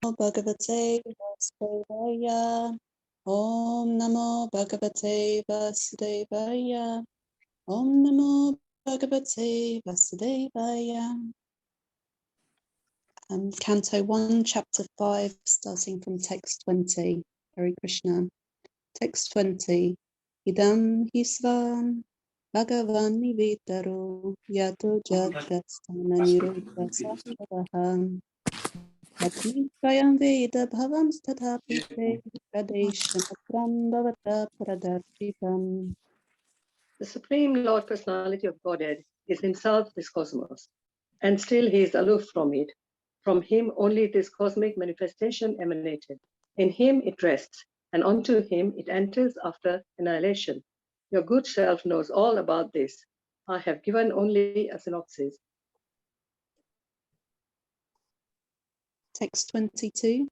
Bhagavate Vasudevaya. Om Namo Bhagavate Vasudevaya. Om Namo Bhagavate Vasudevaya. Canto 1, Chapter 5, starting from text 20. Hare Krishna. Text 20. Idam Hisvam Bhagavan Nivetaro Yato Jagatstana Niruddha Sastravaham Atmi Swayam Veda Bhavam Statapite Pradeshanatram Bhavata Pradarchitam. The Supreme Lord Personality of Godhead is himself this cosmos, and still he is aloof from it. From him only this cosmic manifestation emanated. In him it rests, and unto him it enters after annihilation. Your good self knows all about this. I have given only a synopsis. Text 22.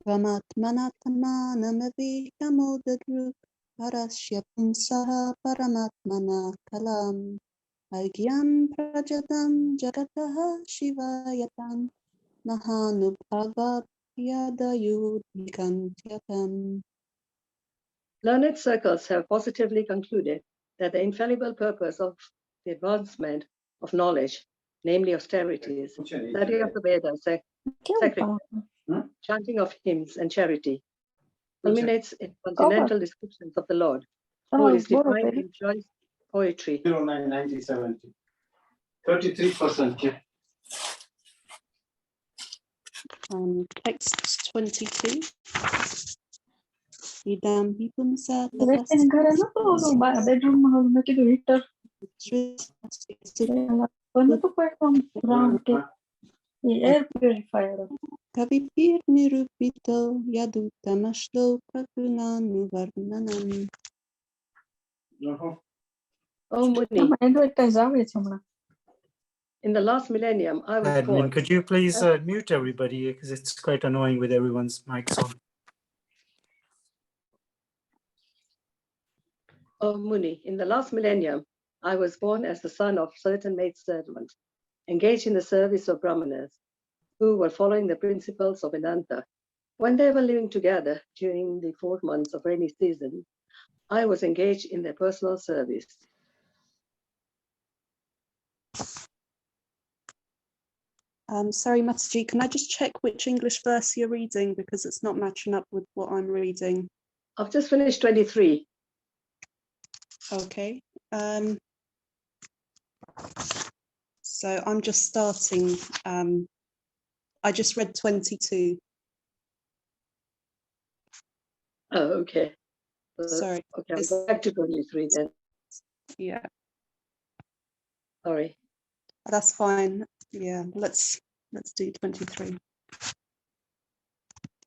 Vamatmanatamanamavikamodagruk Parasya Pumsaha Paramatmana Kalam Agyam Prajadam Jagataha Shivayatam Mahanubhavavyadayudhikantyakam. Learned circles have positively concluded that the infallible purpose of the advancement of knowledge, namely austerities, study of the Vedas, sacrifice, chanting of hymns and charity, culminates in continental descriptions of the Lord, who is defined in choice poetry. 099070. 33%. Text 22. Idam hipumsa bedroom में के heater बंद तो कोई कम राम के air purifier Kavipir nirupito yadutamashloka gunanuvarnanam. Oh Muni, in the last millennium, I was born. Could you please mute everybody, because it's quite annoying with everyone's mics on. Oh Muni, in the last millennium, I was born as the son of certain maidservants, engaged in the service of Brahmanas, who were following the principles of Vedanta. When they were living together during the 4 months of rainy season, I was engaged in their personal service. Sorry, Mataji, can I just check which English verse you're reading, because it's not matching up with what I'm reading. I've just finished 23. Okay. So I'm just starting. I just read 22. Oh, okay. Sorry. Okay, I'll go back to 23 then. Yeah. Sorry. That's fine. Yeah, let's do 23.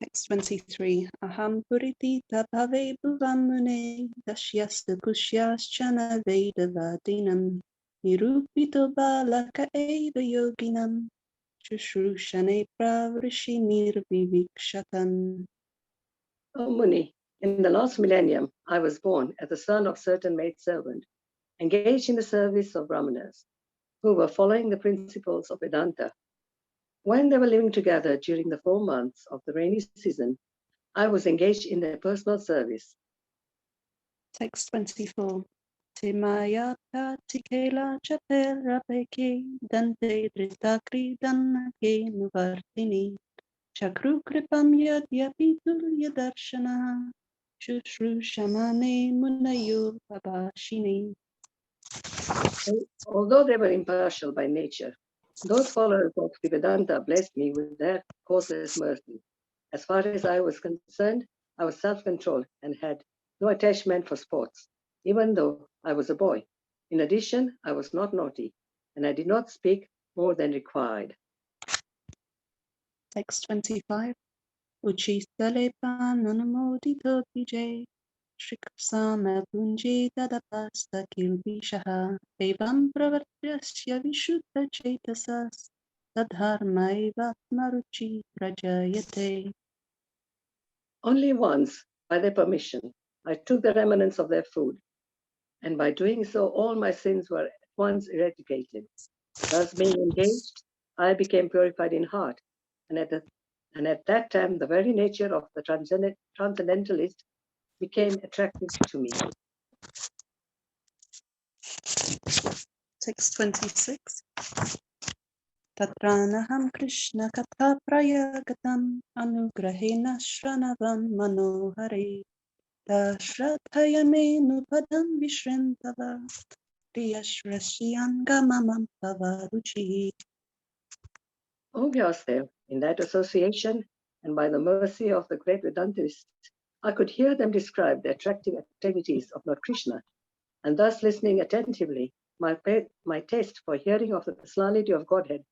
Text 23. Aham puriti tabhave bhuvamune dashyasta kushyashchana vedavadinam nirupito balaka eva yoginam shushrushanne pravrishi nirvivikshatam. Oh Muni, in the last millennium, I was born as the son of certain maidservant, engaged in the service of Brahmanas, who were following the principles of Vedanta. When they were living together during the 4 months of the rainy season, I was engaged in their personal service. Text 24. Timaya patikela chaperapeke dante dritakri dannake nuvartini chakru kripam yadyapi tulya darshana shushrushamane munayo babashini. Although they were impartial by nature, those followers of the Vedanta blessed me with their causeless mercy. As far as I was concerned, I was self-controlled and had no attachment for sports, even though I was a boy. In addition, I was not naughty, and I did not speak more than required. Text 25. Uchistale pananamodito vijay Shrikapsama punji dadapasta kilvishaha evam pravartyasya vishuddha chetasas tadharmaiva maruchi prajayate. Only once, by their permission, I took the remnants of their food, and by doing so, all my sins were at once eradicated. Thus being engaged, I became purified in heart, and at And at that time, the very nature of the transcendentalist became attractive to me. Text 26. Tatranaham Krishna Katha Prayagatam Anugrahena Shranavam Manohare Dashrathayame Nupadam Vishrintava Priyashrasyangamamam Pavaruchi. O Vyasadeva, in that association, and by the mercy of the great Vedantists, I could hear them describe the attractive activities of Lord Krishna, and thus listening attentively, my taste for hearing of the personality of Godhead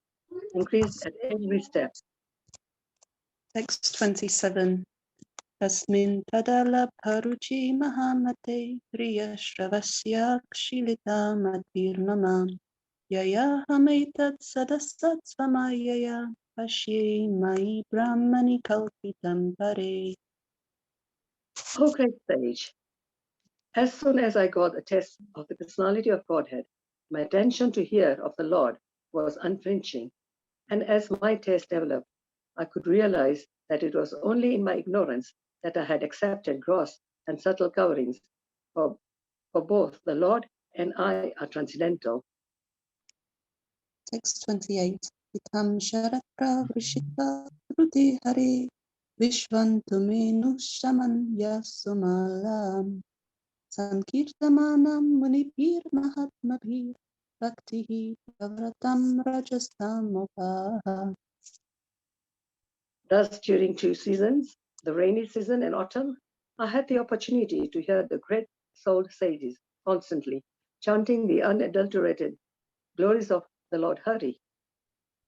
increased at every step. Text 27. Tasmin Tadala Paruchi Mahamate Priya Shravasya Kshilita Matirnamam Yaya Hametat Sadasat Svamayaya Pashye Mai Brahmani Kalpitam Pare. O great sage, as soon as I got a taste of the personality of Godhead, my attention to hear of the Lord was unflinching, and as my taste developed, I could realize that it was only in my ignorance that I had accepted gross and subtle coverings, for both the Lord and I are transcendental. Text 28. Itam Sharat Pravrishita Ruti Hare Vishvantumenu Shaman Yasumalam Sankirtamanam Munipir Mahatmabhir Bhaktihi Pravratam Rajastam Upaha. Thus, during 2 seasons, the rainy season and autumn, I had the opportunity to hear the great souled sages constantly chanting the unadulterated glories of the Lord Hari.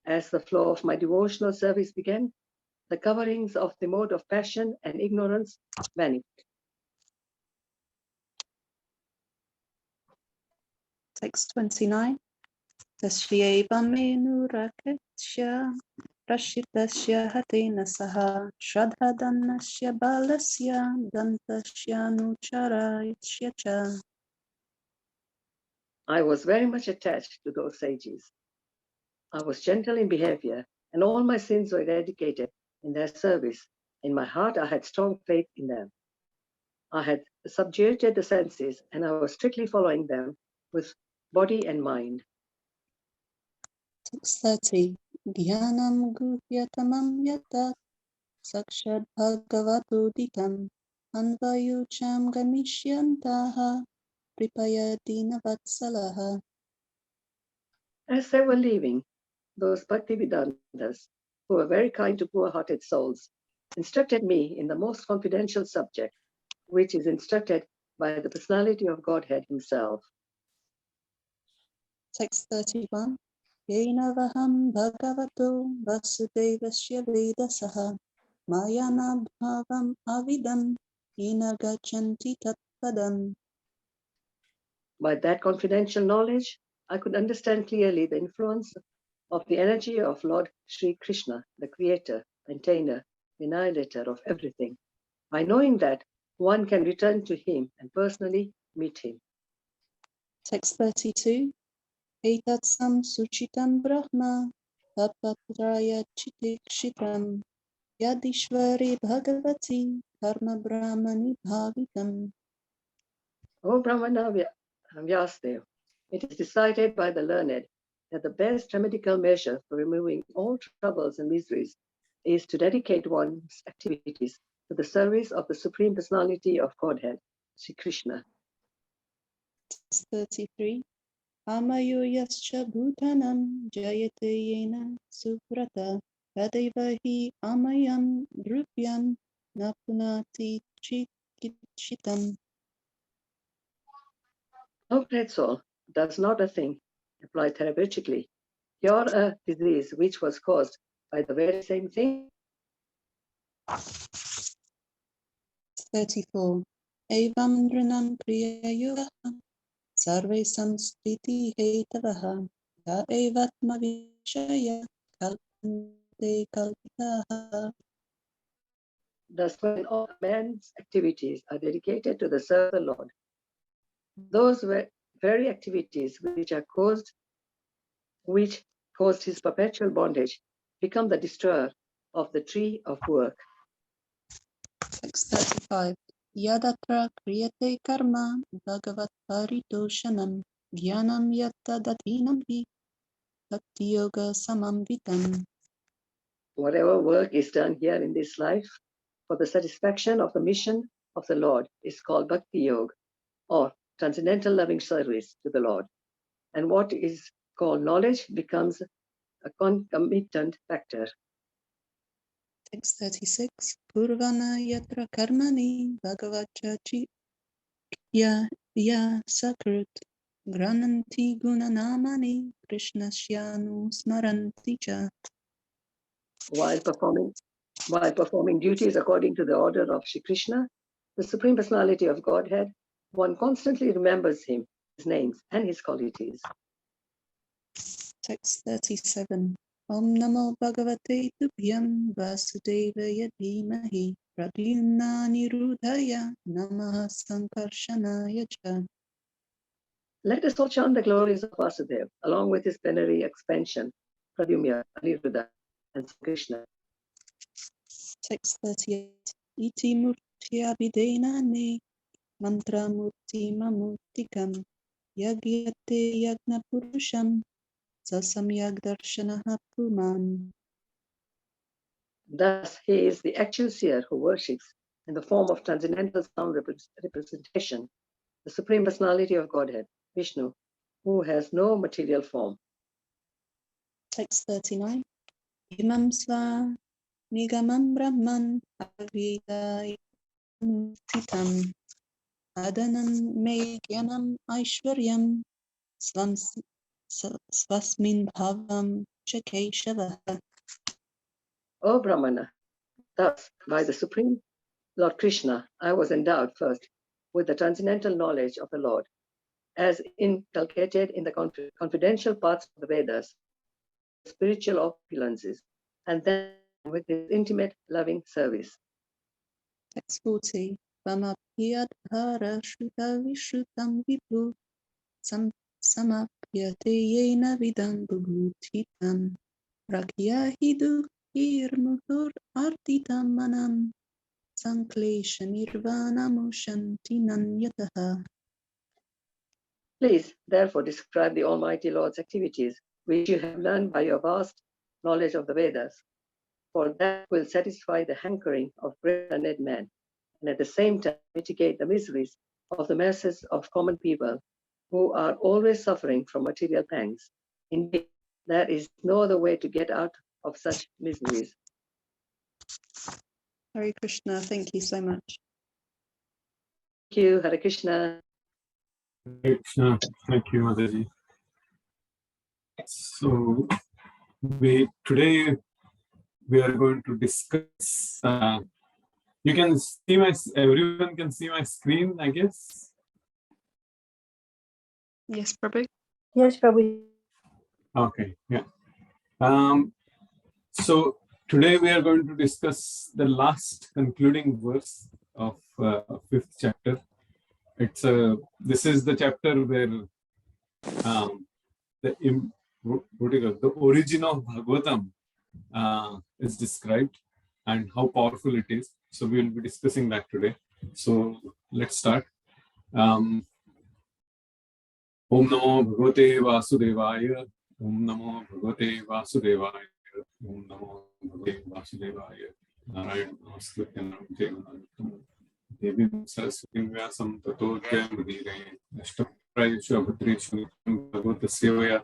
As the flow of my devotional service began, the coverings of the mode of passion and ignorance vanished. Text 29. Tasyeva menu raketya Rashitasya hatena saha Shradhadanasya balasya Dantasya nucharayasya cha. I was very much attached to those sages. I was gentle in behavior, and all my sins were eradicated in their service. In my heart, I had strong faith in them. I had subjugated the senses, and I was strictly following them with body and mind. Text 30. Dhyanam guhyatamam yata Sakshad bhagavatu dikam Anvayucham gamishyantaha Pripaya dinavatsalaha. As they were leaving, those Bhaktivedantas, who were very kind to poor-hearted souls, instructed me in the most confidential subject, which is instructed by the personality of Godhead himself. Text 31. Yenavaham bhagavato vasudevasya vedasaha Mayana bhavam avidam Yena gachanti tatpadam. By that confidential knowledge, I could understand clearly the influence of the energy of Lord Sri Krishna, the creator, maintainer, annihilator of everything. By knowing that, one can return to him and personally meet him. Text 32. Etatsam suchitam brahma tapatraya chitikshitam Yadishvari bhagavati karma brahmani bhavitam. O Brahmana Vyasadeva, it is decided by the learned that the best remedical measure for removing all troubles and miseries is to dedicate one's activities to the service of the Supreme Personality of Godhead, Sri Krishna. 33. Amayo yascha bhutanam jayate yena suvrata tadeva hi amayam drupyam napunati chikichitam. O great soul, does not a thing, applied therapeutically, cure a disease which was caused by the very same thing? 34. Evam nrinam kriya yoga sarve samstiti hetavaha ya evatma vishaya kalpante kalpitaha. Thus, when all man's activities are dedicated to the service of the Lord, those very activities which caused his perpetual bondage become the destroyer of the tree of work. Text 35. Yadatra kriyate karma bhagavat paritoshanam jnanam yatta datinam hi bhakti yoga samamvitam. Whatever work is done here in this life for the satisfaction of the mission of the Lord is called Bhakti Yoga, or transcendental loving service to the Lord. And what is called knowledge becomes a concomitant factor. Text 36. Purvana yatra karmani bhagavachachi ya sakrut grananti gunanamani krishnashyanu smaranti cha. While performing duties according to the order of Shri Krishna, the Supreme Personality of Godhead, one constantly remembers him, his names, and his qualities. Text 37. Om Namo Bhagavate Tubhyam Vasudevaya Dhimahi Pradyumna Nirudhaya Namaha Sankarshanaya Cha. Let us all chant the glories of Vasudeva, along with his plenary expansion, Pradyumna, Aniruddha, and Krishna. Text 38. Iti Murtya Videna Mantra Murti Mamurtikam Yagyate Yagna Purusham Sasamyag Darshanaha Puman. Thus, he is the actual seer who worships in the form of transcendental sound representation, the Supreme Personality of Godhead, Vishnu, who has no material form. Text 39. Imam Sva Nigamam Brahman Avida Titam Adanam Me Gyanam Aishwaryam Swasmin Bhavam Shakeshavaha. O Brahmana, thus, by the Supreme Lord Krishna, I was endowed first with the transcendental knowledge of the Lord, as inculcated in the confidential parts of the Vedas, spiritual opulences, and then with his intimate, loving service. Text 40. Vamapyadhara Shruta Vishrutam Vibhu Samapyate Yena Vidam Bhutitam Rakyahidu Hirmuhur Artitam Manam Sanklesha Nirvanamushanti Nanyataha. Please, therefore, describe the Almighty Lord's activities, which you have learned by your vast knowledge of the Vedas, for that will satisfy the hankering of great learned men, and at the same time mitigate the miseries of the masses of common people who are always suffering from material pangs. Indeed, there is no other way to get out of such miseries. Hare Krishna, thank you so much. Thank you, Hare Krishna. Hare Krishna. Thank you, Mataji. So, today we are going to discuss. You can see everyone can see my screen, I guess. Yes, Prabhu. Yes, Prabhu. Okay, yeah. So today we are going to discuss the last concluding verse of 5th chapter. This is the chapter where the origin of Bhagavatam is described and how powerful it is. So we will be discussing that today. So let's start. Om Namo Bhagavate Vasudevaya. Om Namo Bhagavate Vasudevaya. Om Namo Bhagavate Vasudevaya. Narayana Namaskritya Naram Devi Saraswati Vyasam Tato Jayamudire. Ashtaprayeshu Abhadreshu Bhagavata Sevaya.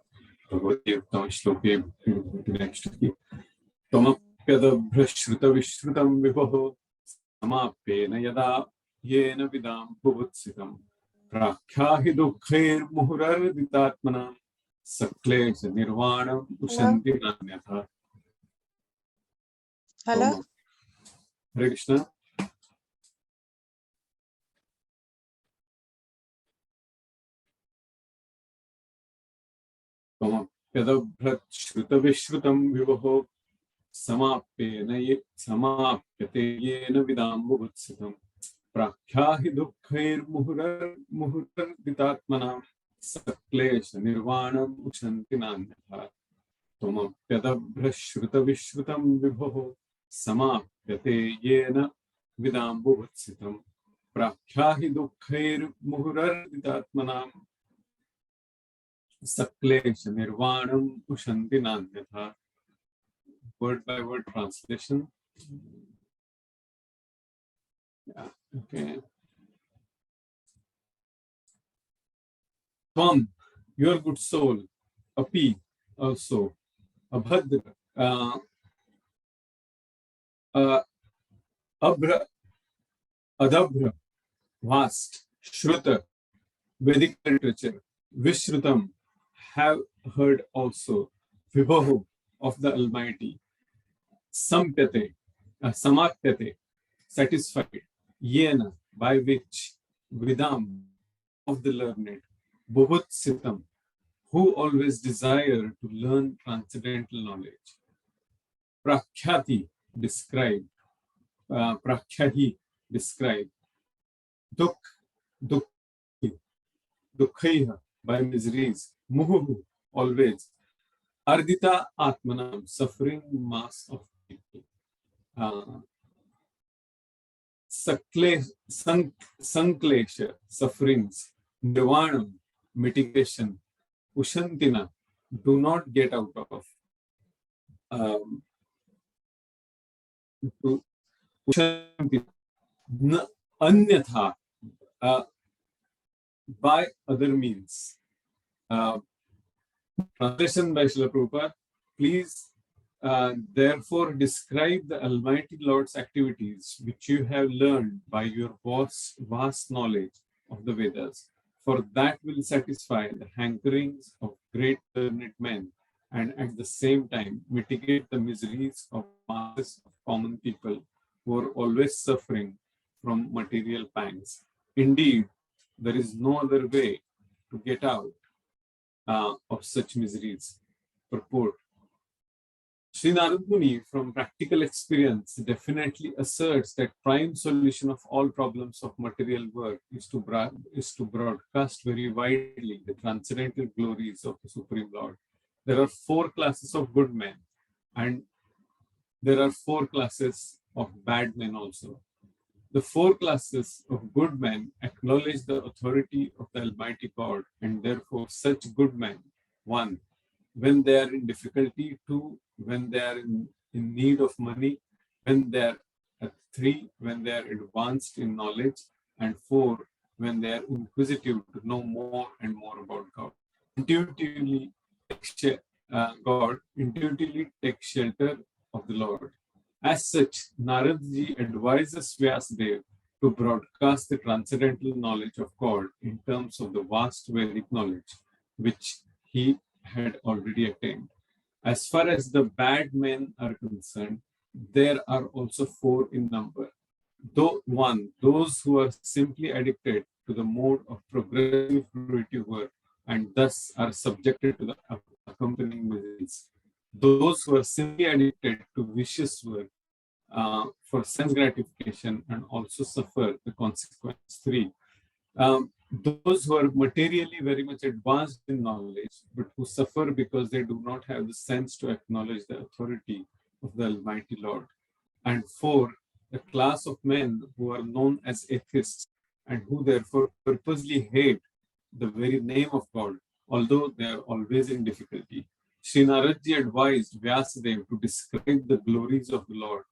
Bhagavati Uttam Shloke Bhagavati Tomapyadabhrashruta Vishrutam Vivoho Samapena Yada Yena Vidam Bhuvutsitam Prakyahi Dukhair Muhurar Ditatmanam Saklesha Nirvanam Ushanti Nanyatha. Hello. Hare Krishna. Tomapyadabhrashruta Vishrutam Vivoho Samapyate Yena Vidam Bhuvutsitam Prakyahi Dukhair Muhurar Ditatmanam Saklesha Nirvanam Ushanti Nanyatha. Tomapyadabhrashruta Vishrutam Vivoho समाप्यते येन विदाम्बुवत्सितं प्राख्याहि दुःखैर्मुहुरर्दितात्मनां सक्लेश निर्वाणं उशन्ति नान्यथा. Word by word translation. Yeah, okay. Tvam, your good soul, api, also, abhadra, abhra, adabhra, vast, shruta, Vedic literature, Vishrutam, have heard also, Vibhahu, of the Almighty, Sampyate, Samakhyate, satisfied, Yena, by which, Vidam, of the learned, Bhuvutsitam, who always desire to learn transcendental knowledge, Prakhyati, described, Prakhyahi, described, Dukh, Dukkhiha, by miseries, Muhuhu, always, Ardita Atmanam, suffering mass of people. Sanklesha, sufferings. Nirvanam, mitigation. Ushantina, do not get out of. Ushantina, anyatha, by other means. Translation by Srila Prabhupada. Please, therefore, describe the Almighty Lord's activities which you have learned by your vast knowledge of the Vedas, for that will satisfy the hankerings of great learned men and at the same time mitigate the miseries of masses of common people who are always suffering from material pangs. Indeed, there is no other way to get out of such miseries. Purport. Sri Narad Muni, from practical experience, definitely asserts that prime solution of all problems of material work is to broadcast very widely the transcendental glories of the Supreme Lord. There are 4 classes of good men, and there are 4 classes of bad men also. The 4 classes of good men acknowledge the authority of the Almighty God, and therefore such good men, 1, when they are in difficulty, 2, when they are in need of money, when they are 3, when they are advanced in knowledge, and 4, when they are inquisitive to know more and more about God. Intuitively take shelter of the Lord. As such, Naradji advises Vyasadeva to broadcast the transcendental knowledge of God in terms of the vast Vedic knowledge, which he had already attained. As far as the bad men are concerned, there are also 4 in number. Though 1, those who are simply addicted to the mode of progressive fruitive work and thus are subjected to the accompanying miseries. Those who are simply addicted to vicious work for sense gratification and also suffer the consequence. 3, those who are materially very much advanced in knowledge, but who suffer because they do not have the sense to acknowledge the authority of the Almighty Lord. And 4, the class of men who are known as atheists and who therefore purposely hate the very name of God, although they are always in difficulty. Sri Naradji advised Vyasadeva to describe the glories of the Lord,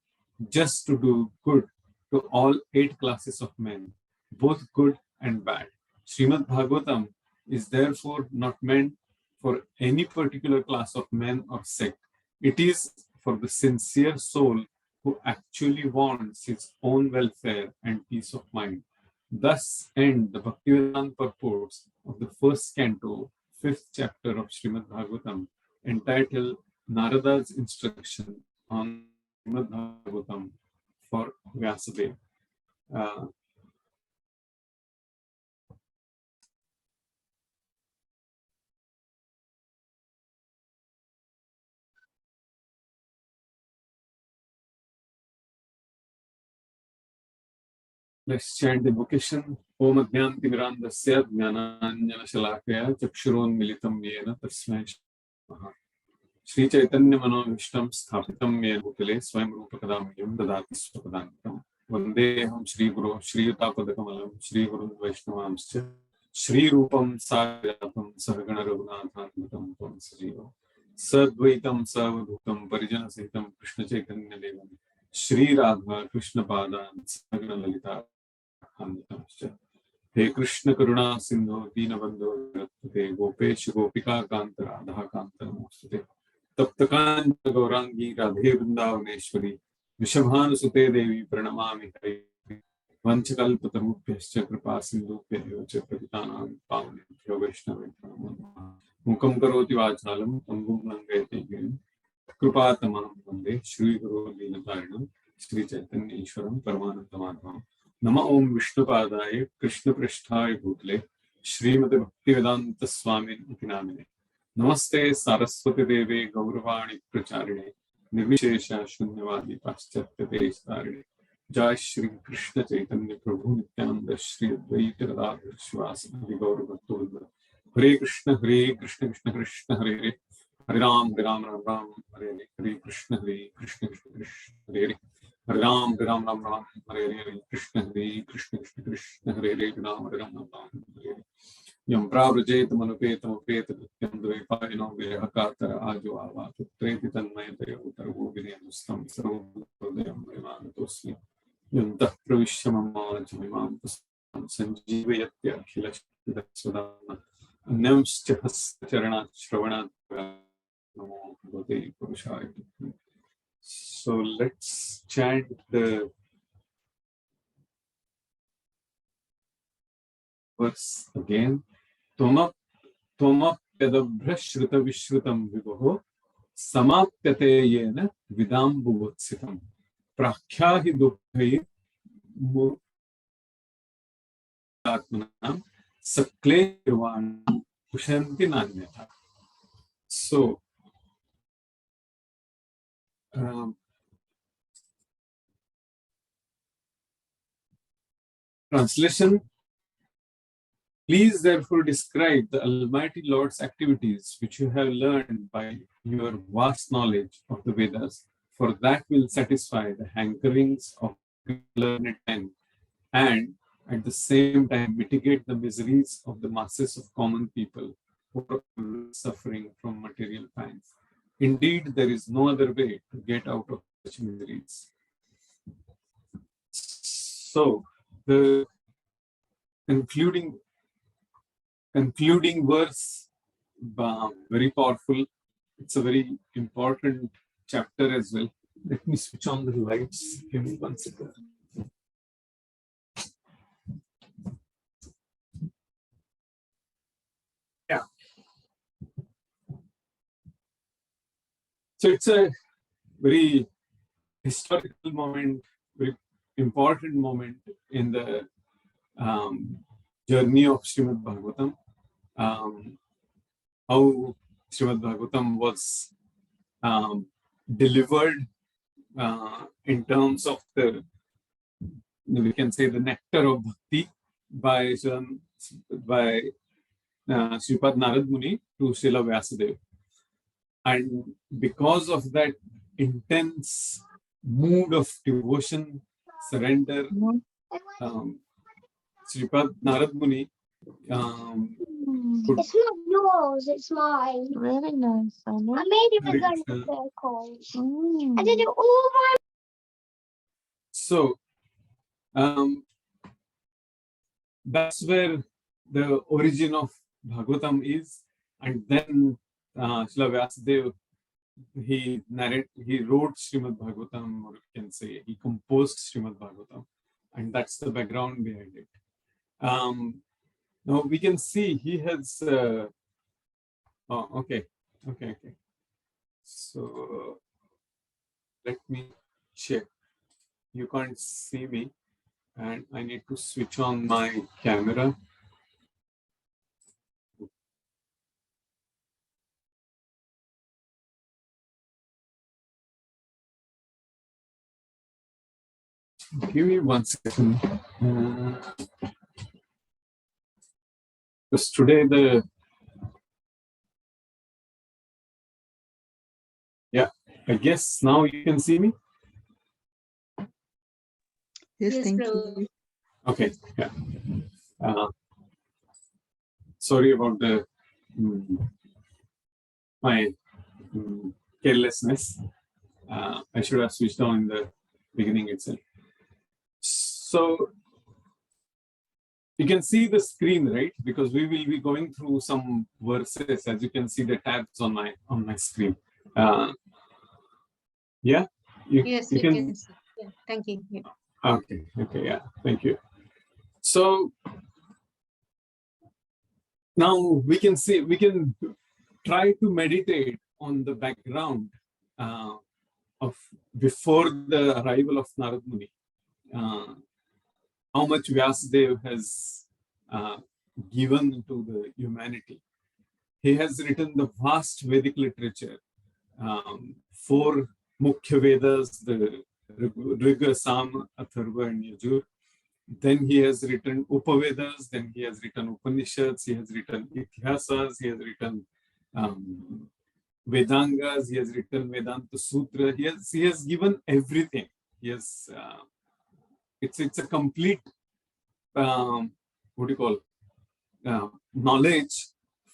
just to do good to all 8 classes of men, both good and bad. Srimad Bhagavatam is therefore not meant for any particular class of men or sect. It is for the sincere soul who actually wants his own welfare and peace of mind. Thus end the Bhaktivedanta purports of the 1st canto, 5th chapter of Srimad Bhagavatam, entitled Narada's Instruction on Srimad Bhagavatam for Vyasadeva. Let's chant the invocation. Om Adnyanti Mirandasya Jnananjana Shalakaya Chakshuron Militam Yena Tasmai Namaha. Shri Chaitanya Manovishnam Sthapitam Yen Bhutale Swayam Rupakadamyam Dadati Swapadantam Vandeham Shri Guru Shri Utapadakamalam Shri Guru Vaishnavamscha Shri Rupam Saratam Sargana Raghunathantam Tam Sajiva Sadvaitam Savadhutam Parijana Sahitam Krishna Chaitanya Devam Shri Radha Krishna Padan Sargana Lalita Khandatamscha He Krishna Karuna Sindhu Dinabandhu Te Gopesh Gopika Kanta Radha Kanta Namostate Taptakan Gaurangi Radhe Vrindavaneshwari Vishabhanu Sute Devi Pranamami Hari Vanchakalpatarubhyascha Kripa Sindhubhyo Cha Pratitanam Pavanebhyo Vaishnavebhyo Namo Namaha Mukam Karoti Vachalam Tangum Langayate Girim Kripatamam Vande Shri Guru Dinatarinam Shri Chaitanya Ishwaram Paramanandamadhvam Nama Om Vishnupadaya Krishna Prishthaya Bhutale Srimati Bhaktivedanta Swami Namine Namaste Saraswati Devi Gauravani Pracharine Nirvishesha Shunyavadi Paschatya Destarine Jai Shri Krishna Chaitanya Prabhu Nityananda Shri Advaita Radha Shivas Adi Gauravatoda Hare Krishna Krishna Krishna Hare Hare Hare Ram Ram Ram Hare Hare Krishna Krishna Krishna Hare Hare Hare Ram Ram Hare Hare Krishna Krishna Krishna Hare Hare Ram Ram Hare Hare Yam Pravrajeta Manupetam Upeta Nityam Dvaipayino Vihakatara Ajo Ava Putreti Tanmayataya Uttara Vinayustam Sarvodayam Vimanatosmi Yam Tah Pravishyamama Jamimam Tasam Sanjeevayatya Khilashkida Swadana Anyamscha Charanat Shravanat Namo Bhagavate Purushaya. So let's chant the verse again. Toma Pyadabhra Shrita Vishrutam Vivoho Samapyate Yena Vidambuvotsitam Prakhyahi Dukhayi Murtatmanam Sakle Irvan Kushanti Nanyata. So, translation. Please therefore describe the Almighty Lord's activities which you have learned by your vast knowledge of the Vedas, for that will satisfy the hankerings of learned men and at the same time mitigate the miseries of the masses of common people who are suffering from material pangs. Indeed, there is no other way to get out of such miseries. So, the concluding verse, very powerful. It's a very important chapter as well. Let me switch on the lights. Give me 1 second. Yeah. So it's a very historical moment, very important moment in the journey of Srimad Bhagavatam. How Srimad Bhagavatam was delivered in terms of the, we can say, the nectar of bhakti by Sripad Narad Muni to Srila Vyasadeva. And because of that intense mood of devotion, surrender, Sripad Narad Muni it's not yours, it's mine. Really nice. I I made it with a circle. I did it all by. So that's where the origin of Bhagavatam is, and then Srila Vyasadeva, he wrote Srimad Bhagavatam, or you can say he composed Srimad Bhagavatam, and that's the background behind it. Now we can see he has. Okay. So let me check. You can't see me, and I need to switch on my camera. Give me 1 second. Because today I guess now you can see me. Yes, Yes, thank Prabhu. you. Okay, yeah. Sorry about the my carelessness. I should have switched on in the beginning itself. So you can see the screen, right? Because we will be going through some verses, as you can see the tabs on my screen. Yeah, Yes, you we can. can see. Yeah, thank you. Yeah. Okay, yeah, thank you. So now we can try to meditate on the background of before the arrival of Narad Muni. How much Vyasadeva has given to the humanity. He has written the vast Vedic literature, 4 Mukhya Vedas, the Riga, Sama, Atharva, and Yajur. Then he has written Upavedas, then he has written Upanishads, he has written Ithihasas, he has written Vedangas, he has written Vedanta Sutra. He has given everything. He has, it's a complete, what do you call, knowledge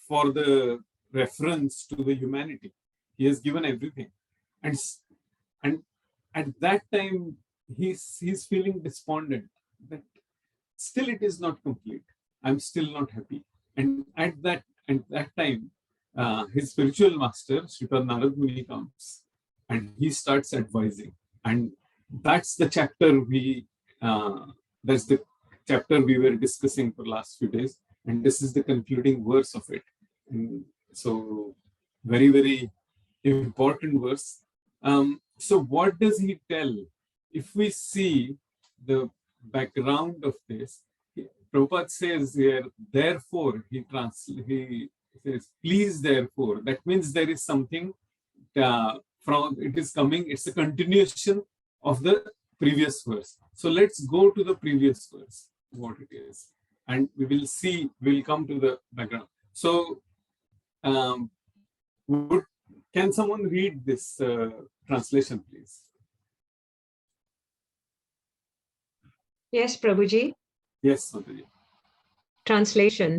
for the reference to the humanity. He has given everything. And at that time, he's feeling despondent that still it is not complete. I'm still not happy. And at that time, his spiritual master, Sripad Narad Muni, comes and he starts advising. And that's the chapter we were discussing for last few days. And this is the concluding verse of it. And so very, very important verse. So what does he tell? If we see the background of this, Prabhupada says here, therefore, he says, please, therefore. That means there is something it is coming, it's a continuation of the previous verse. So let's go to the previous verse, what it is. And we will see, we'll come to the background. So can someone read this translation, please? Yes, Prabhuji. Yes, Mataji. Translation.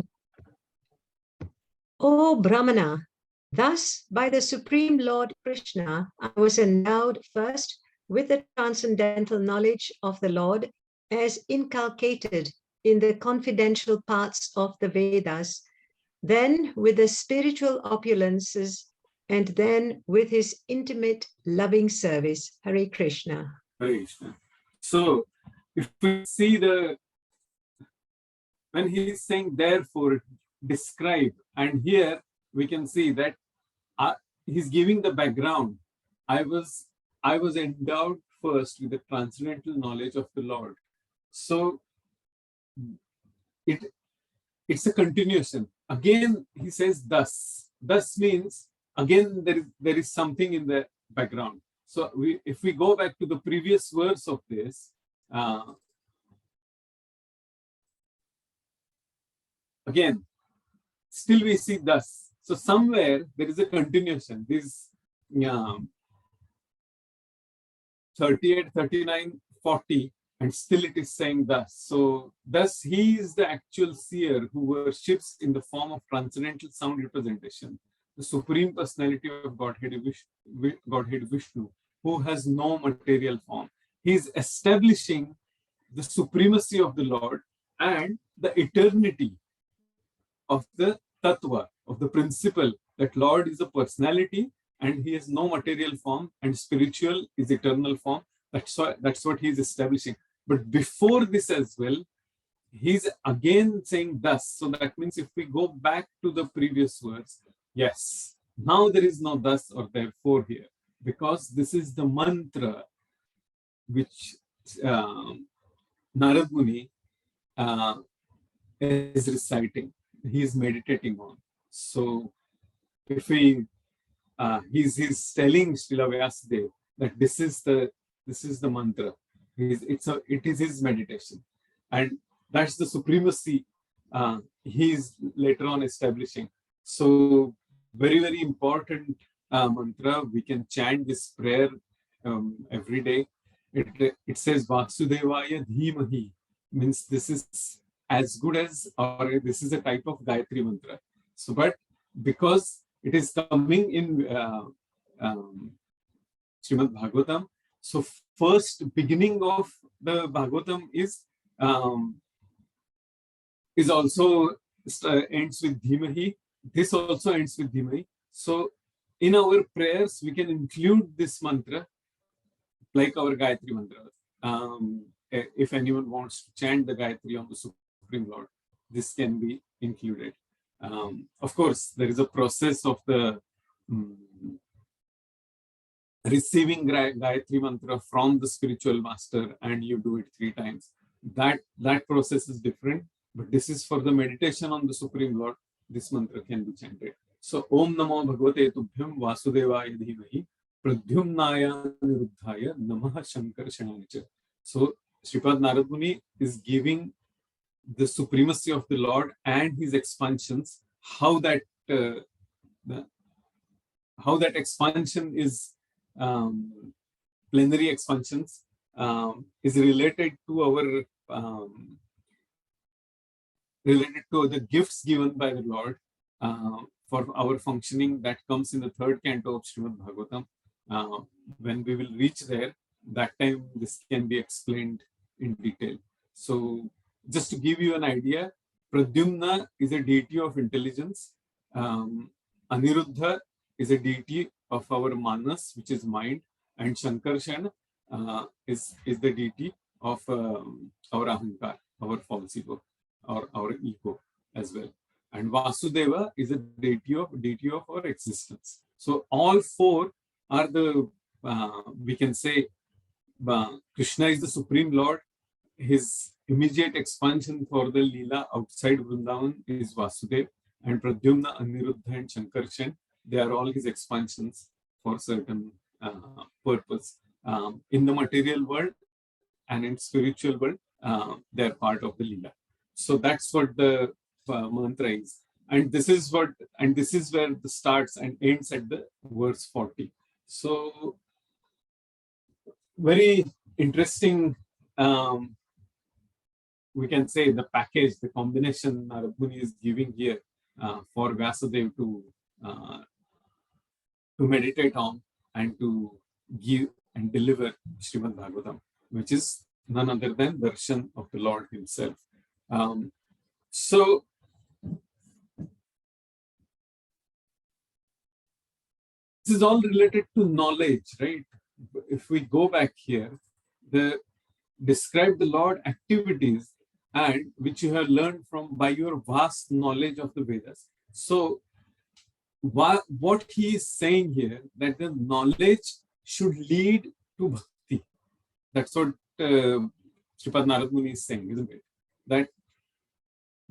O Brahmana, thus by the Supreme Lord Krishna, I was endowed first with the transcendental knowledge of the Lord as inculcated in the confidential parts of the Vedas, then with the spiritual opulences, and then with his intimate loving service. Hare Krishna. Hare Krishna. So if we see when he is saying therefore, describe, and here we can see that he's giving the background. I was endowed first with the transcendental knowledge of the Lord. So it's a continuation. Again, he says thus. Thus means again there is something in the background. So if we go back to the previous verse of this, again, still we see thus. So somewhere there is a continuation. This 38, 39, 40, and still it is saying thus. So thus he is the actual seer who worships in the form of transcendental sound representation, the Supreme Personality of Godhead Vishnu, who has no material form. He is establishing the supremacy of the Lord and the eternity of the tattva, of the principle that Lord is a personality and he has no material form and spiritual is eternal form. That's what he's establishing. But before this as well, he's again saying thus. So that means if we go back to the previous verse, yes, now there is no thus or therefore here, because this is the mantra which Narad Muni is reciting. He is meditating on. So if he's telling Srila Vyasadeva that this is the mantra. It is his meditation, and that's the supremacy he is later on establishing. So very, very important mantra. We can chant this prayer every day. It says Vasudevaya Dhimahi, means this is as good as, or this is a type of Gayatri mantra. So, but because it is coming in Srimad Bhagavatam, so first beginning of the Bhagavatam is also ends with Dhimahi. This also ends with Dhimahi. So in our prayers, we can include this mantra like our Gayatri mantra. If anyone wants to chant the Gayatri on the Supreme Lord, this can be included. Of course, there is a process of the receiving Gayatri mantra from the spiritual master, and you do it 3 times. That process is different, but this is for the meditation on the Supreme Lord. This mantra can be chanted. So, Om Namo Bhagavate Tubhyam Vasudevaya Dhimahi Pradyumnaya Niruddhaya Namaha Shankarshanacha. So, Sripad Narad Muni is giving the supremacy of the Lord and his expansions, how that expansion is plenary expansions is related to the gifts given by the Lord for our functioning. That comes in the 3rd canto of Srimad Bhagavatam. When we will reach there, that time this can be explained in detail. So just to give you an idea, Pradyumna is a deity of intelligence. Aniruddha is a deity of our manas, which is mind, and Shankarshan is the deity of our ahankar, our false ego, or our ego as well. And Vasudeva is a deity of our existence. So all 4 are the we can say Krishna is the Supreme Lord. His immediate expansion for the Leela outside Vrindavan is Vasudeva, and Pradyumna, Aniruddha, and Shankarshan, they are all his expansions for certain purpose. In the material world and in spiritual world, they are part of the Leela. So that's what the mantra is. And this is where the starts and ends at the verse 40. So very interesting, we can say, the package, the combination Narad Muni is giving here for Vyasadeva to meditate on and to give and deliver Srimad Bhagavatam, which is none other than darshan of the Lord himself. So this is all related to knowledge, right? If we go back here, describe the Lord activities and which you have learned by your vast knowledge of the Vedas. So what he is saying here, that the knowledge should lead to bhakti. That's what Sripad Narad Muni is saying, isn't it? That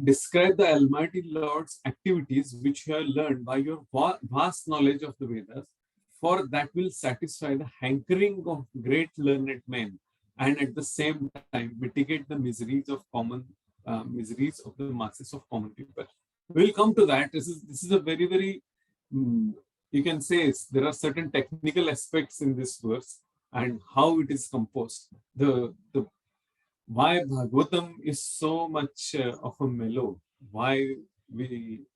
describe the Almighty Lord's activities which you have learned by your vast knowledge of the Vedas, for that will satisfy the hankering of great learned men, and at the same time mitigate the miseries of the masses of common people. We'll come to that. This is a very, very, you can say, there are certain technical aspects in this verse and how it is composed. Why Bhagavatam is so much of a mellow, why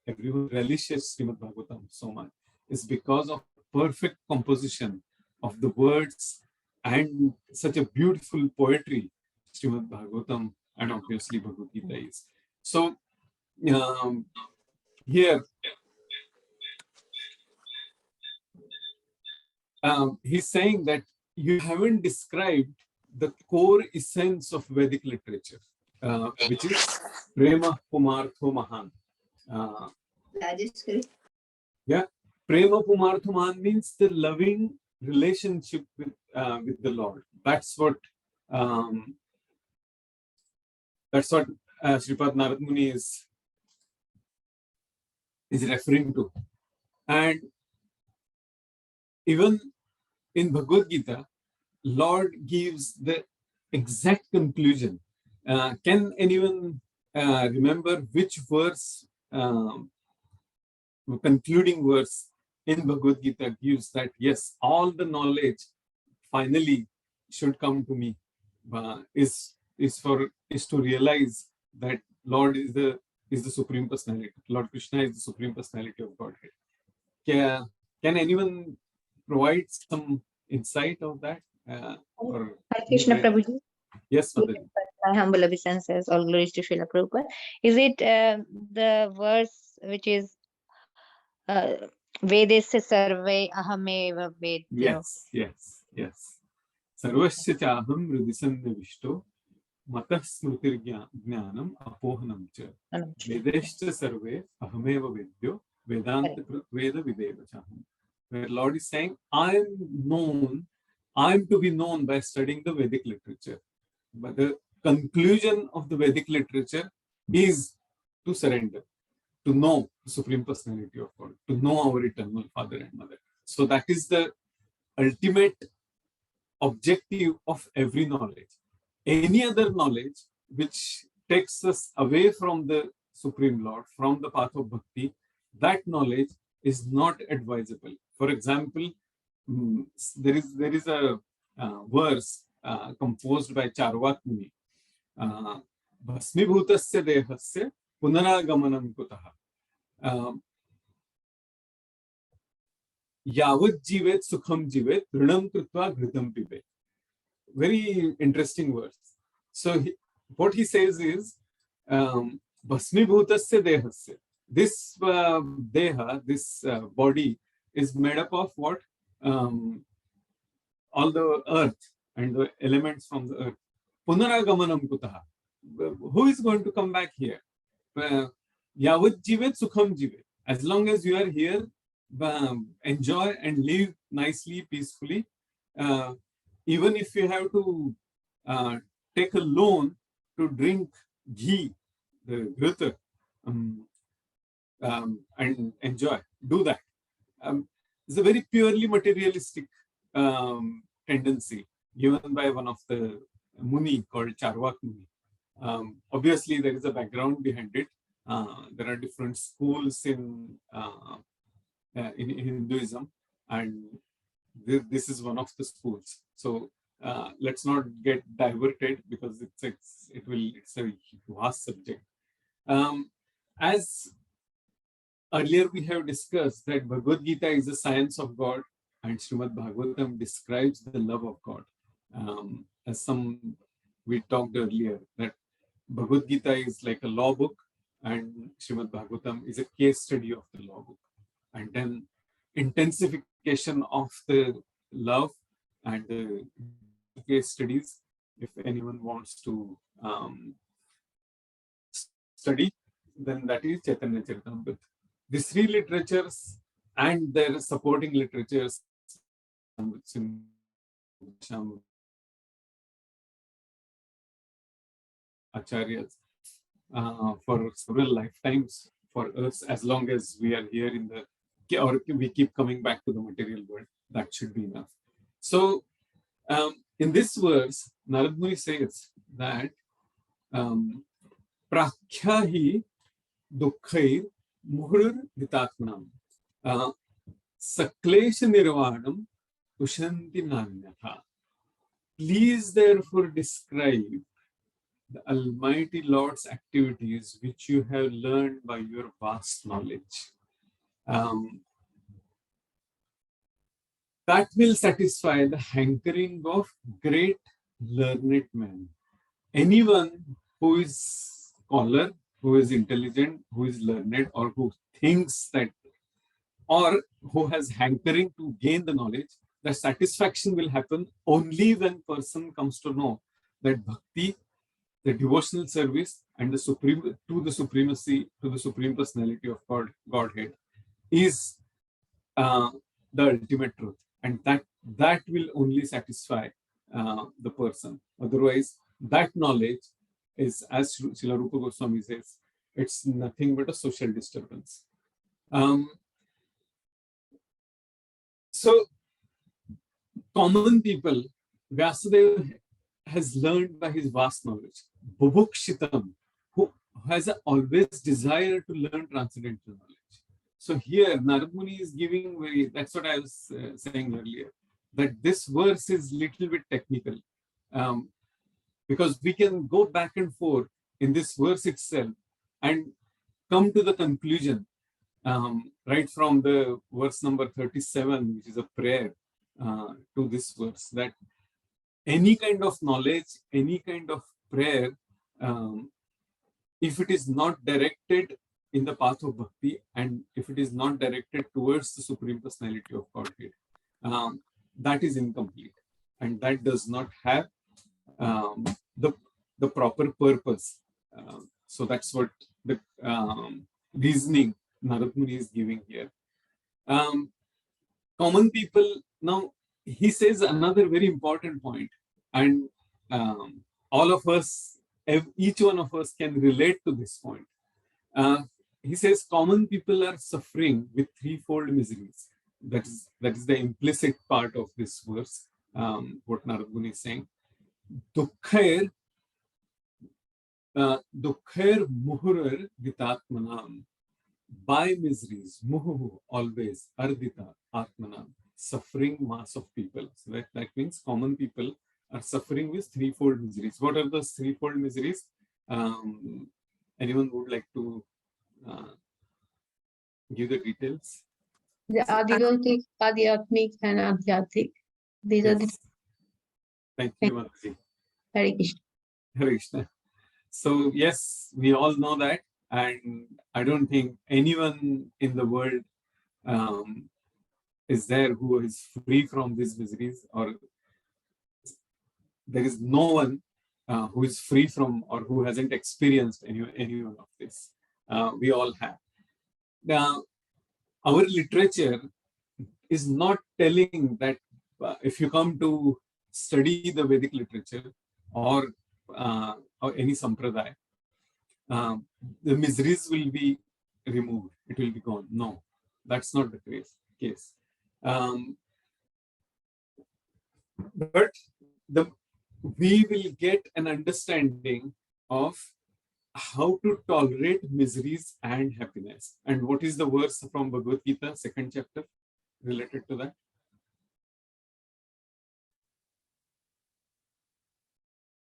everyone relishes Srimad Bhagavatam so much, is because of perfect composition of the words and such a beautiful poetry Srimad Bhagavatam and obviously Bhagavad Gita is. So here he's saying that you haven't described the core essence of Vedic literature, which is Prema Pumartho Mahan. Yeah, Prema Pumartho Mahan means the loving relationship with the Lord. That's what Sripad Narad Muni is referring to. And even in Bhagavad Gita, Lord gives the exact conclusion. Can anyone remember which verse, concluding verse, in Bhagavad Gita gives that, yes, all the knowledge finally should come to me, is to realize that Lord is the Supreme Personality. Lord Krishna is the Supreme Personality of Godhead. Can anyone provide some insight of that? Or Hare Krishna Prabhuji. yes, Mataji. My humble obeisances, all glories to Srila Prabhupada. Is it the verse which is Vedesya sarve ahameva vedyo? Yes. Sarvasya chaham hridisannavishto matah smritir jnanam apohanam cha vedeshcha sarve ahameva vedyo vedanta krit veda videva chaham. Where Lord is saying, I am to be known by studying the Vedic literature. But the conclusion of the Vedic literature is to surrender, to know the Supreme Personality of God, to know our eternal Father and Mother. So that is the ultimate objective of every knowledge. Any other knowledge which takes us away from the Supreme Lord, from the path of bhakti, that knowledge is not advisable. For example, there is a verse composed by Charvak Muni. Bhasmibhutasya dehasya punaragamanam kutaha. Yavat jivet sukham jivet rinam krutva ghritam pibe. Very interesting verse. So what he says is, Bhasmibhutasya dehasya. This deha, this body is made up of what? All the earth and the elements from the earth. Punaragamanam kutaha. Who is going to come back here? Yavat jivet sukham jivet. As long as you are here, enjoy and live nicely, peacefully. Even if you have to take a loan to drink ghee, the ghrita, and enjoy, do that. It's a very purely materialistic tendency given by one of the Muni called Charvak Muni. Obviously, there is a background behind it. There are different schools in Hinduism, and this is one of the schools. So let's not get diverted because it's a vast subject. As earlier we have discussed that Bhagavad Gita is the science of God, and Srimad Bhagavatam describes the love of God. As we talked earlier, that Bhagavad Gita is like a law book, and Srimad Bhagavatam is a case study of the law book. And then intensification of the love and the case studies, if anyone wants to study, then that is Chaitanya Charitamrita. These three literatures and their supporting literatures, Acharyas, for several lifetimes for us, as long as we are here in the, or we keep coming back to the material world, that should be enough. So in this verse, Narad Muni says that prakhyahi dukkhair muhur hitatmanam saklesha nirvanam ushanti nanyatha. Please therefore describe the Almighty Lord's activities which you have learned by your vast knowledge. That will satisfy the hankering of great learned men. Anyone who is scholar, who is intelligent, who is learned, or who thinks that, or who has hankering to gain the knowledge, the satisfaction will happen only when person comes to know that bhakti, the devotional service, and the supreme to the supremacy, to the Supreme Personality of Godhead is the ultimate truth, and that will only satisfy the person. Otherwise, that knowledge is, as Srila Rupa Goswami says, it's nothing but a social disturbance. So, common people, Vyasadeva has learned by his vast knowledge. Bubukshitam, who has always desire to learn transcendental knowledge. So here Narad Muni is giving that's what I was saying earlier, that this verse is little bit technical, because we can go back and forth in this verse itself and come to the conclusion, right from the verse number 37, which is a prayer to this verse, that any kind of knowledge, any kind of prayer, if it is not directed in the path of bhakti, and if it is not directed towards the Supreme Personality of Godhead, that is incomplete, and that does not have the proper purpose. So that's what the reasoning Narad Muni is giving here. Common people, now he says another very important point, and all of us, each one of us can relate to this point. He says common people are suffering with threefold miseries. That is the implicit part of this verse, what Narad Muni is saying. Dukkhair muhurar ditatmanam. By miseries, muhu, always, ardita, atmanam, suffering mass of people. So that means common people are suffering with threefold miseries. What are those threefold miseries? Anyone would like to give the details? The Adivantik, Adhyatmik, and Adhyatik. These are the. Yes. Thank you, Mataji. Hare Krishna. Hare Krishna. So yes, we all know that, and I don't think anyone in the world is there who is free from these miseries, or there is no one who is free from or who hasn't experienced any one of this. We all have. Now, our literature is not telling that if you come to study the Vedic literature or any sampradaya, the miseries will be removed, it will be gone. No, that's not the case. But we will get an understanding of how to tolerate miseries and happiness. And what is the verse from Bhagavad Gita, 2nd chapter, related to that?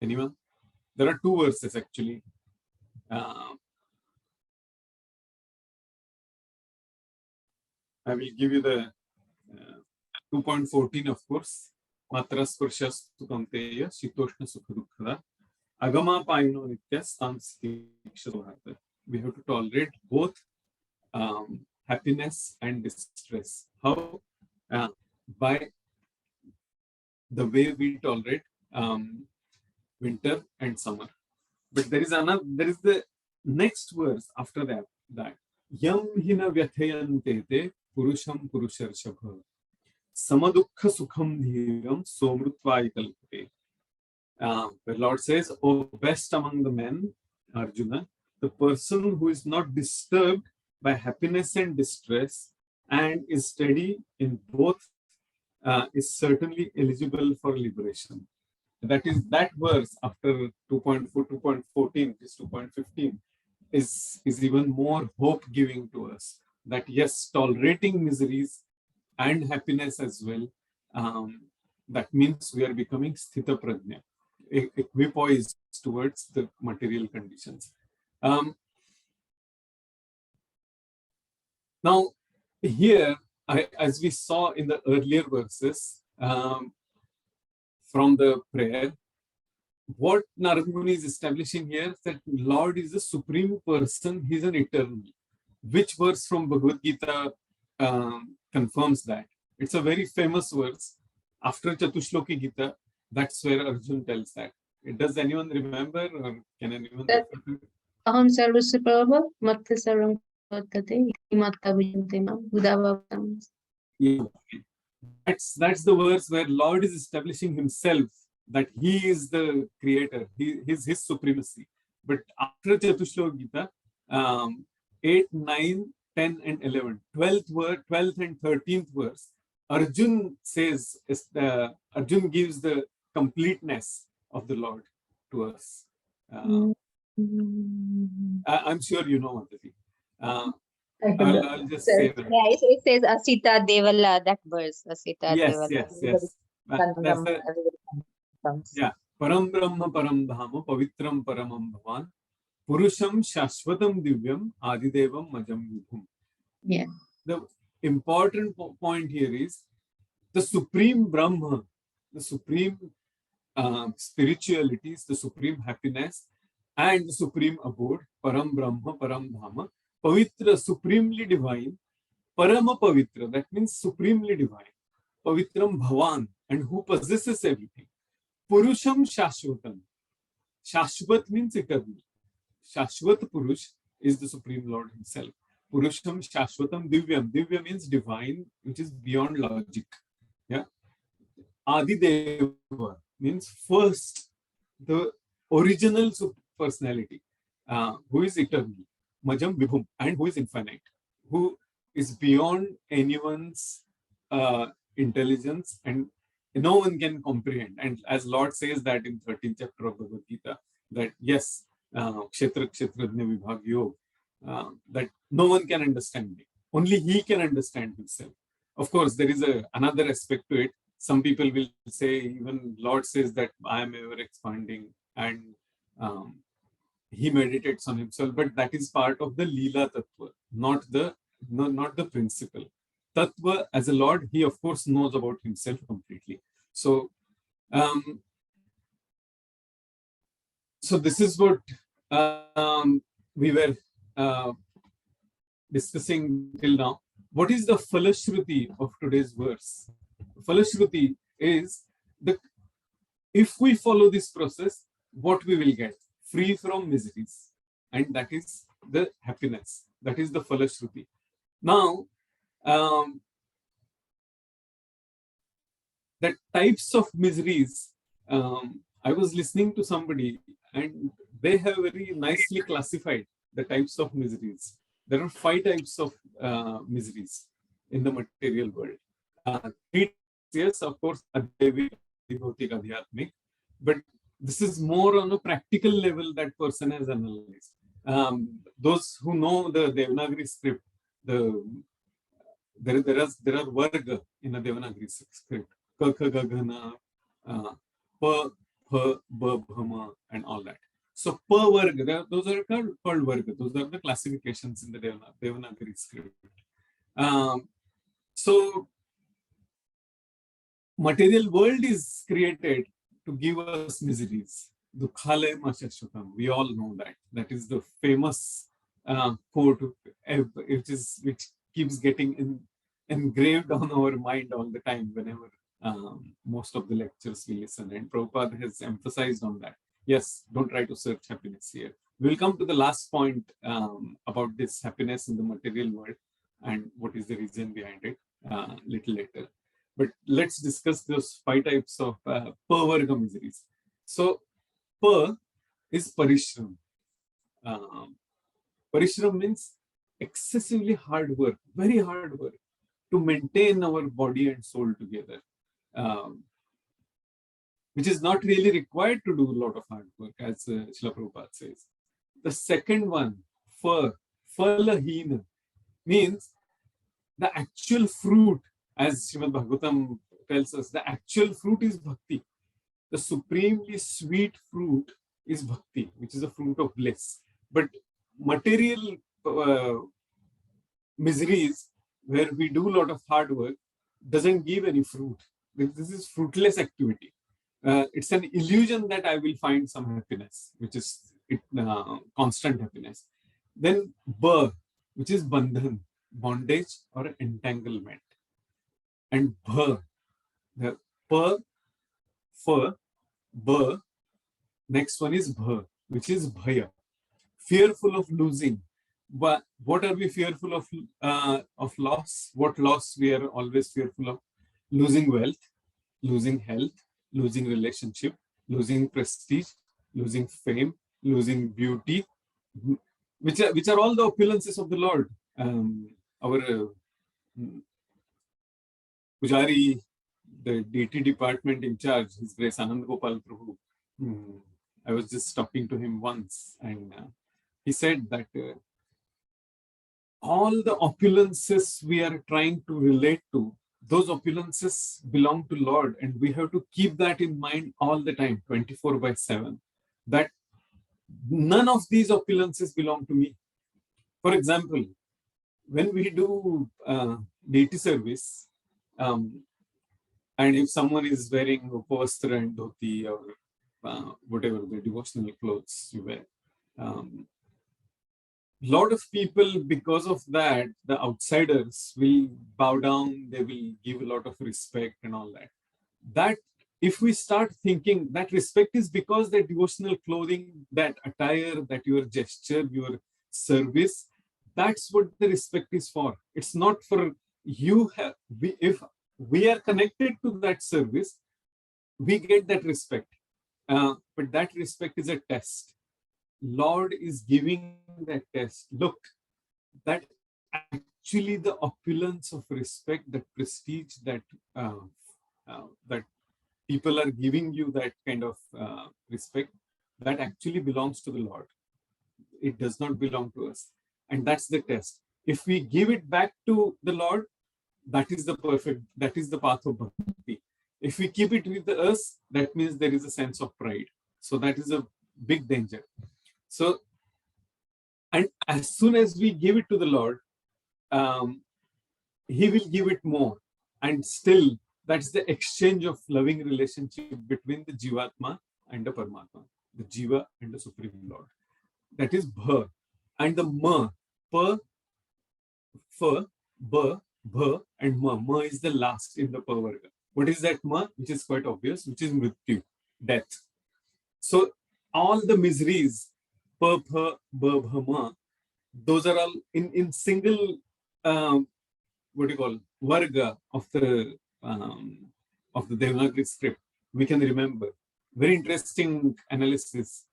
Anyone? There are two verses actually. I will give you the 2.14, of course. Matra spurshas tukanteya shitoshna sukhadukhada agama paino nitya stansiksha. We have to tolerate both happiness and distress. How? By the way we tolerate winter and summer. But there is the next verse after that. Yam hina vyathayante te purusham purusharshabha samadukha sukham dhiram somrutvai kalpate. The Lord says, "O best among the men, Arjuna, the person who is not disturbed by happiness and distress and is steady in both is certainly eligible for liberation." That is that verse after 2.14 is 2.15 is even more hope giving to us, that yes, tolerating miseries and happiness as well, that means we are becoming sthita prajna, equipoised towards the material conditions. Now here, as we saw in the earlier verses, from the prayer, what Narad Muni is establishing here is that Lord is the supreme person, He is an eternal. Which verse from Bhagavad Gita confirms that? It's a very famous verse. After Chatushloki Gita, that's where Arjun tells that. Does anyone remember, or can anyone? Aham sarvasya prabha mattha sarvam vartate matta vijante mam udavatam. Yeah. That's the verse where Lord is establishing Himself, that He is the creator, His supremacy. But after Chatushloki Gita, 8, 9, 10, and 11, 12th and 13th verse, Arjun says, Arjun gives the completeness of the Lord to us. I'm sure you know, Aditi. I'll just say that. Yeah, it says Asita Devala, that verse, Asita Yes, Devala. yes, yes. That's the, yeah. Param Brahma Param Dhama Pavitram Paramam Bhavan Purusham Shashvatam Divyam Adidevam Majam Vibhum. Yeah. The important point here is the supreme Brahma, the supreme spiritualities, the supreme happiness, and the supreme abode, Param Brahma, Param Dhama, Pavitra, supremely divine, Parama Pavitra, that means supremely divine, Pavitram Bhavan, and who possesses everything. Purusham Shashvatam. Shashvat means eternal. Shashvat Purush is the Supreme Lord Himself. Purusham Shashvatam Divyam. Divya means divine, which is beyond logic. Yeah. Adideva means first, the original personality, who is eternal. Majam Vibhum, and who is infinite, who is beyond anyone's intelligence, and no one can comprehend. And as Lord says that in 13th chapter of Bhagavad Gita, that yes, Kshetra Kshetrajna Vibhagyo, that no one can understand me. Only He can understand Himself. Of course, there is another aspect to it. Some people will say, even Lord says that I am ever expanding, and He meditates on Himself, but that is part of the Leela Tattva, not the principle. Tattva, as a Lord, He of course knows about Himself completely. So, so this is what we were discussing till now. What is the Falashruti of today's verse? Falashruti is if we follow this process, what we will get? Free from miseries. And that is the happiness. That is the Falashruti. Now, the types of miseries, I was listening to somebody and they have very nicely classified the types of miseries. There are 5 types of miseries in the material world. 3, yes, of course, Adhyavik, Adhibhautik, Adhyatmik, but this is more on a practical level that person has analyzed. Those who know the Devanagari script, there are varga in a Devanagari script. Ka, Kha, Ga, Gha, Na, Pa, Pha, Ba, Bhama, and all that. So per varga, those are called varga. Those are the classifications in the Devanagari script. So material world is created to give us miseries. Dukhale Mashashvatam. We all know that. That is the famous quote, which keeps getting engraved on our mind all the time whenever most of the lectures we listen. And Prabhupada has emphasized on that. Yes, don't try to search happiness here. We'll come to the last point about this happiness in the material world and what is the reason behind it little later. But let's discuss those 5 types of Pavarga miseries. So, Pa is Parishram. Parishram means excessively hard work, very hard work to maintain our body and soul together, which is not really required to do a lot of hard work, as Srila Prabhupada says. The second one, Falahina, means the actual fruit, as Srimad Bhagavatam tells us, the actual fruit is bhakti. The supremely sweet fruit is bhakti, which is a fruit of bliss. But material miseries, where we do a lot of hard work, doesn't give any fruit. This is fruitless activity. It's an illusion that I will find some happiness, which is constant happiness. Then Ba, which is bandhan, bondage or entanglement. And Bha, the Pa, Fa, Ba, next one is Bha, which is Bhaya, fearful of losing. But what are we fearful of loss? What loss we are always fearful of? Losing wealth, losing health, losing relationship, losing prestige, losing fame, losing beauty, which are all the opulences of the Lord. Our Pujari, the deity department in charge, His Grace Anand Gopal Prabhu, I was just talking to him once, and he said that all the opulences we are trying to relate to, those opulences belong to Lord, and we have to keep that in mind all the time, 24/7, that none of these opulences belong to me. For example, when we do deity service, and if someone is wearing upavastra and dhoti or whatever the devotional clothes you wear, lot of people, because of that, the outsiders will bow down, they will give a lot of respect and all that. That if we start thinking that respect is because that devotional clothing, that attire, that your gesture, your service, that's what the respect is for. It's not for you. If we are connected to that service, we get that respect. But that respect is a test. Lord is giving that test. Look, that actually the opulence of respect, that prestige, that that people are giving you, that kind of respect, that actually belongs to the Lord. It does not belong to us. And that's the test. If we give it back to the Lord, that is the path of bhakti. If we keep it with us, that means there is a sense of pride. So that is a big danger. So, and as soon as we give it to the Lord, He will give it more. And still, that's the exchange of loving relationship between the Jivatma and the Paramatma, the Jiva and the Supreme Lord. That is Bha. And the Ma, Pa, Fa, Ba, Bha, and Ma. Ma is the last in the Pa Varga. What is that Ma? Which is quite obvious, which is Mrityu, death. So all the miseries, Pa, Pha, Ba, Bha, Ma, those are all in single, what do you call, Varga of the Devanagari script. We can remember. Very interesting analysis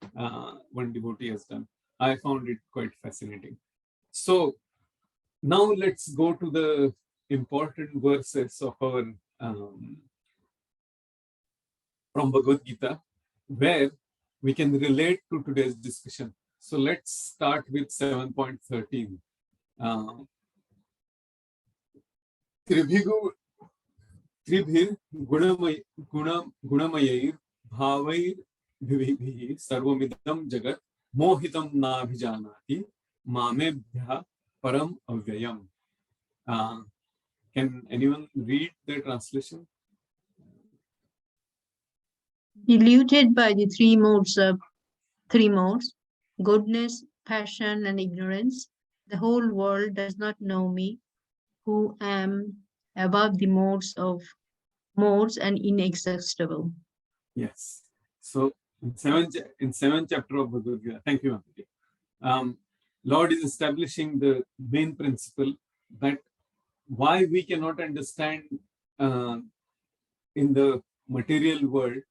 one devotee has done. I found it quite fascinating. So now let's go to the important verses of our from Bhagavad Gita, where we can relate to today's discussion. So let's start with 7.13. Tribhir gunamayir bhavair bhivihi sarvamidam jagat mohitam nabhijanati mamebhya param avyayam. Can anyone read the translation? Deluded by the three modes, goodness, passion, and ignorance, the whole world does not know me, who am above the modes and inexhaustible. Yes. So in seventh chapter of Bhagavad Gita, thank you, Auntie. Lord is establishing the main principle that why we cannot understand in the material world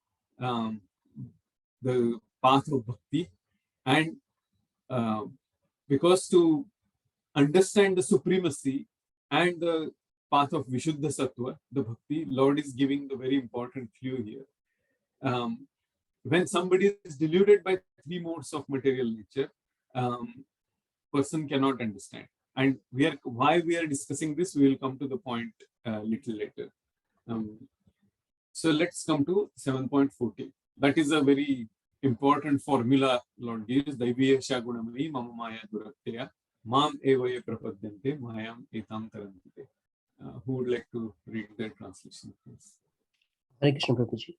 the path of bhakti, and because to understand the supremacy and the path of Vishuddha Sattva, the bhakti, Lord is giving the very important clue here. When somebody is deluded by three modes of material nature, person cannot understand. And why we are discussing this, we will come to the point little later. So let's come to 7.14. That is a very important formula Lord gives. Daiviyasha gunamai mama maya durakteya mam evaya prapadyante mayam etam tarantite. Who would like to read the translation, please? Hare Krishna, Prabhuji.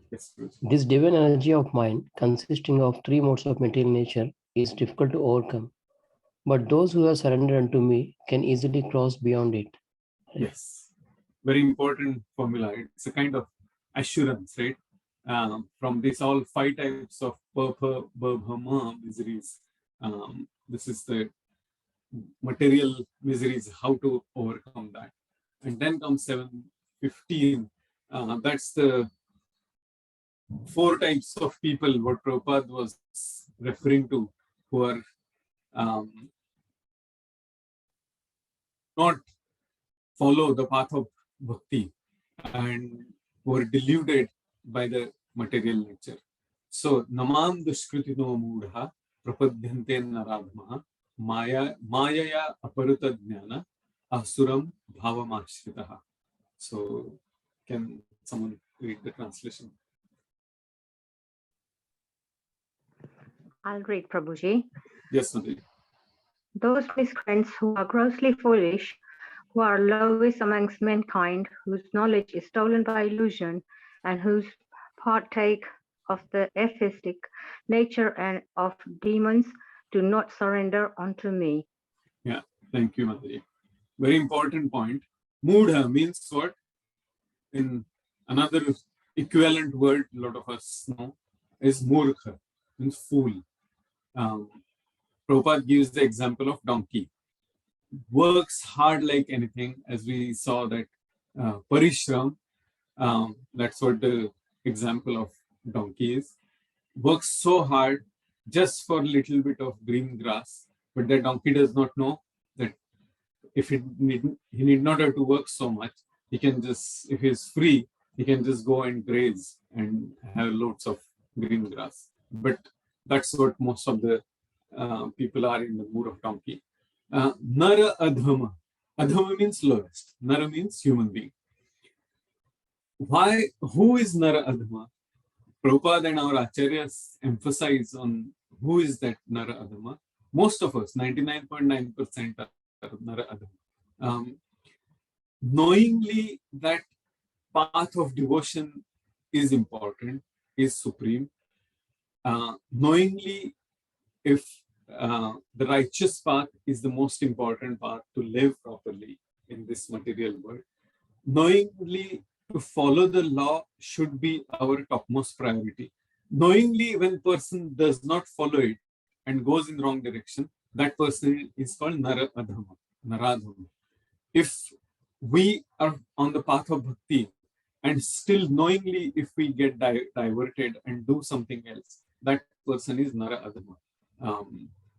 Yes, please. This divine energy of mind, consisting of three modes of material nature, is difficult to overcome. But those who have surrendered unto me can easily cross beyond it. Yes, very important formula. It's a kind of assurance, right? From these all five types of purpha, bhama miseries. This is the material miseries, how to overcome that. And then comes 7.15. That's the four types of people what Prabhupada was referring to, who are not follow the path of bhakti and were deluded by the material nature. So, namam dushkritino mudha prapadyante naradmaha Mayaya aparuta jnana asuram bhavamashritah. So can someone read the translation? I'll read, Prabhuji. Yes, Madhuri. Those miscreants who are grossly foolish, who are lowest amongst mankind, whose knowledge is stolen by illusion, and whose partake of the atheistic nature and of demons, do not surrender unto me. Yeah, thank you, Madhuri. Very important point. Mudha means what? In another equivalent word, a lot of us know, is murkha, means fool. Prabhupada gives the example of donkey. Works hard like anything, as we saw that parishram, that's what the example of donkey is. Works so hard just for a little bit of green grass, but the donkey does not know that if he need not have to work so much. He can just, if he's free, he can just go and graze and have loads of green grass. But that's what most of the people are in the mood of donkey. Nara adhama. Adhama means lowest. Nara means human being. Why? Who is Nara adhama? Prabhupada and our acharyas emphasize on who is that Nara adhama. Most of us, 99.9% are Nara adhama. Knowingly that path of devotion is important, is supreme. Knowingly, if the righteous path is the most important path to live properly in this material world, knowingly to follow the law should be our topmost priority. Knowingly, when person does not follow it and goes in the wrong direction, that person is called Naradhama, Naradhama. If we are on the path of bhakti and still knowingly if we get diverted and do something else, that person is Naradhama.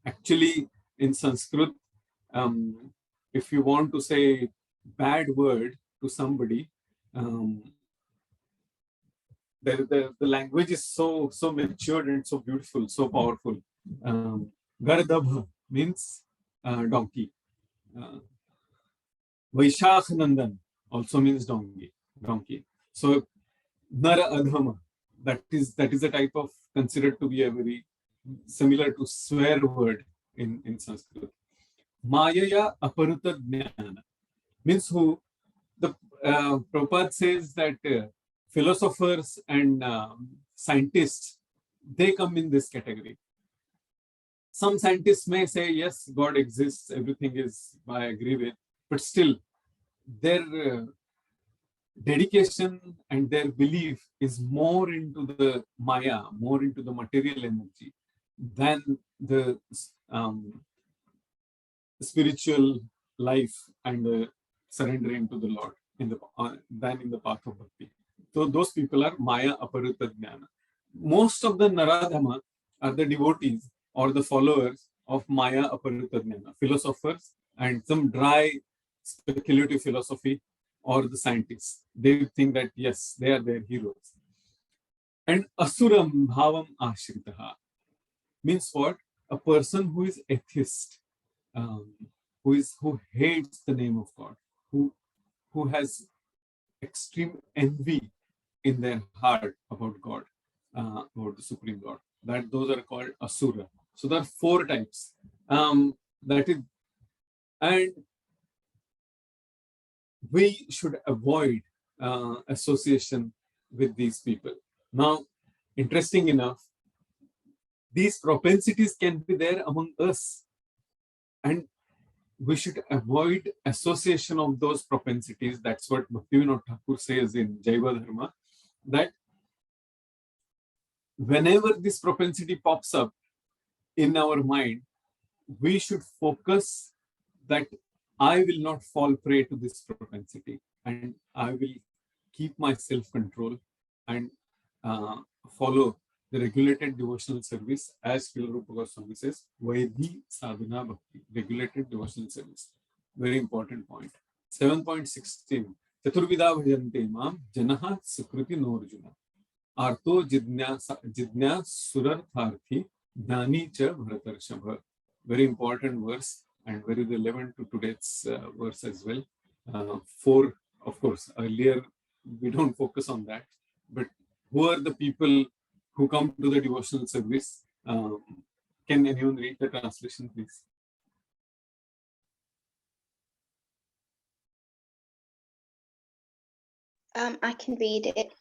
Actually, in Sanskrit, if you want to say bad word to somebody, the language is so matured and so beautiful, so powerful. Gardabha means donkey. Vaishakh Nandan also means donkey. So Nara Adhama, that is a type of considered to be a very similar to swear word in Sanskrit. Mayaya aparuta jnana means who? The Prabhupada says that philosophers and scientists, they come in this category. Some scientists may say, yes, God exists, everything is, I agree with, but still their dedication and their belief is more into the Maya, more into the material energy than the spiritual life and surrendering to the Lord than in the path of bhakti. So those people are Maya Aparuta Jnana. Most of the Naradhama are the devotees or the followers of Maya Aparuta Jnana, philosophers and some dry speculative philosophy, or the scientists. They think that yes, they are their heroes. And Asuram Bhavam Ashritaha means what? A person who is atheist, who hates the name of God, who has extreme envy in their heart about God, about the Supreme God. Those are called Asura. So there are 4 types. And we should avoid association with these people. Now, interesting enough, these propensities can be there among us, and we should avoid association of those propensities. That's what Bhaktivinoda Thakur says in Jaiva Dharma, that whenever this propensity pops up in our mind, we should focus that I will not fall prey to this propensity, and I will keep my self-control and follow the regulated devotional service, as Srila Rupa Goswami says, Vaidhi Sadhana Bhakti, regulated devotional service. Very important point. 7.16. Chaturvida bhajante mam janaha sukriti norjuna. Arto jidnya surartharthi dani cha bharatarshava. very important verse and very relevant to today's verse as well. For, of course, earlier we don't focus on that, but who are the people who come to the devotional service? Can anyone read the translation, please? I can read it.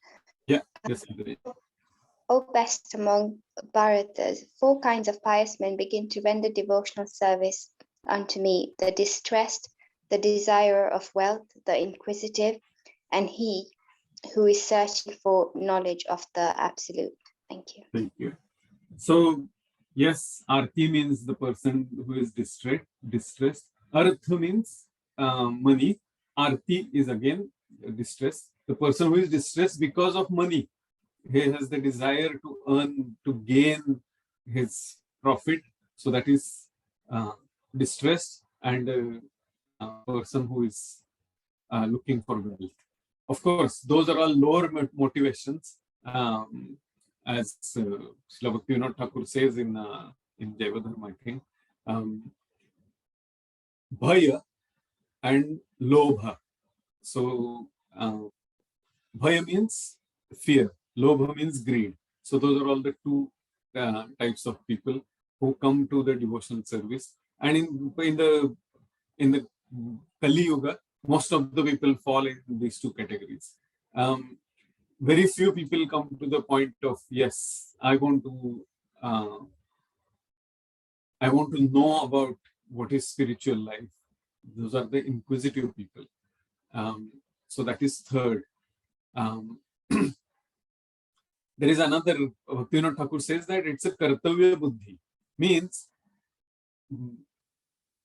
Yeah, yes, read. O best among Bharatas, 4 kinds of pious men begin to render devotional service unto me: the distressed, the desirer of wealth, the inquisitive, and he who is searching for knowledge of the absolute. Thank you. Thank you. So, yes, Arti means the person who is distressed. Artha means money. Arti is again distress. The person who is distressed because of money. He has the desire to earn, to gain his profit. So that is distressed, and a person who is looking for wealth. Of course, those are all lower motivations. As Srila Bhaktivinoda Thakur says in Devadharma, I think, Bhaya and Lobha. So, Bhaya means fear, Lobha means greed. So, those are all the 2 types of people who come to the devotional service. And in the Kali Yuga, most of the people fall in these 2 categories. Very few people come to the point of, yes, I want to know about what is spiritual life. Those are the inquisitive people. So that is third. There is another, Bhaktivinoda Thakur says that it's a kartavya buddhi. Means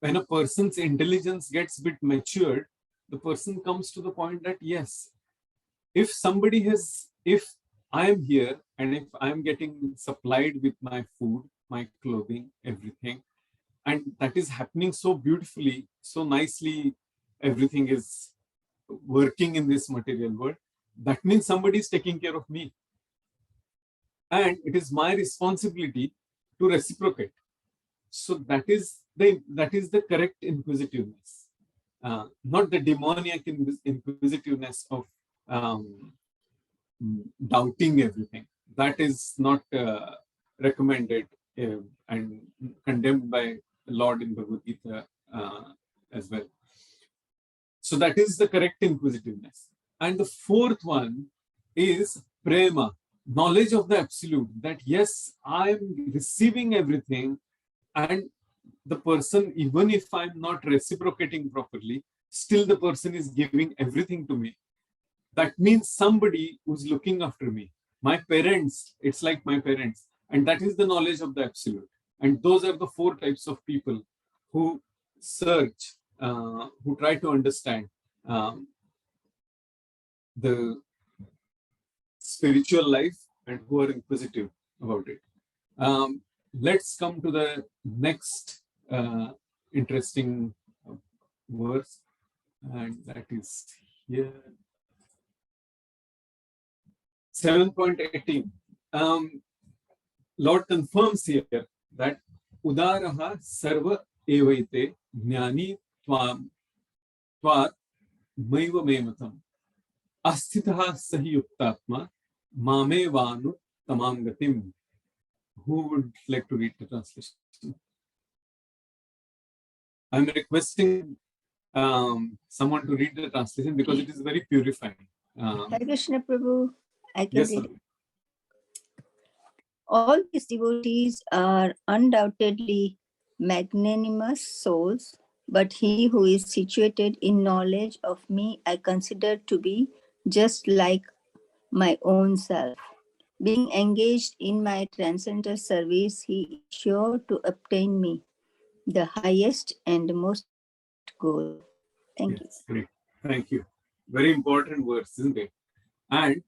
when a person's intelligence gets a bit matured, the person comes to the point that, yes, if I am here and if I am getting supplied with my food, my clothing, everything, and that is happening so beautifully, so nicely, everything is working in this material world, that means somebody is taking care of me. And it is my responsibility to reciprocate. So that is the correct inquisitiveness, not the demoniac inquisitiveness of doubting everything. That is not recommended and condemned by the Lord in Bhagavad Gita as well. So that is the correct inquisitiveness. And the 4th one is prema, knowledge of the absolute, that yes, I am receiving everything, and the person, even if I'm not reciprocating properly, still the person is giving everything to me. That means somebody who's looking after me. My parents, it's like my parents. And that is the knowledge of the absolute. And those are the 4 types of people who search, who try to understand the spiritual life and who are inquisitive about it. Let's come to the next interesting verse, and that is here. 7.18. Lord confirms here that Udaraha Sarva Evaite Jnani Tvam Tvat Maiva Mematam Asthitaha Sahi Yuktatma Mame Vanu Tamangatim. Who would like to read the translation? I'm requesting someone to read the translation because it is very purifying. Hare Krishna Prabhu, I can Yes, read sir. it. All these devotees are undoubtedly magnanimous souls, but he who is situated in knowledge of me I consider to be just like my own self. Being engaged in my transcendental service, he is sure to obtain me, the highest and most goal. Thank you. Great. Thank you. Very important verse, isn't it? And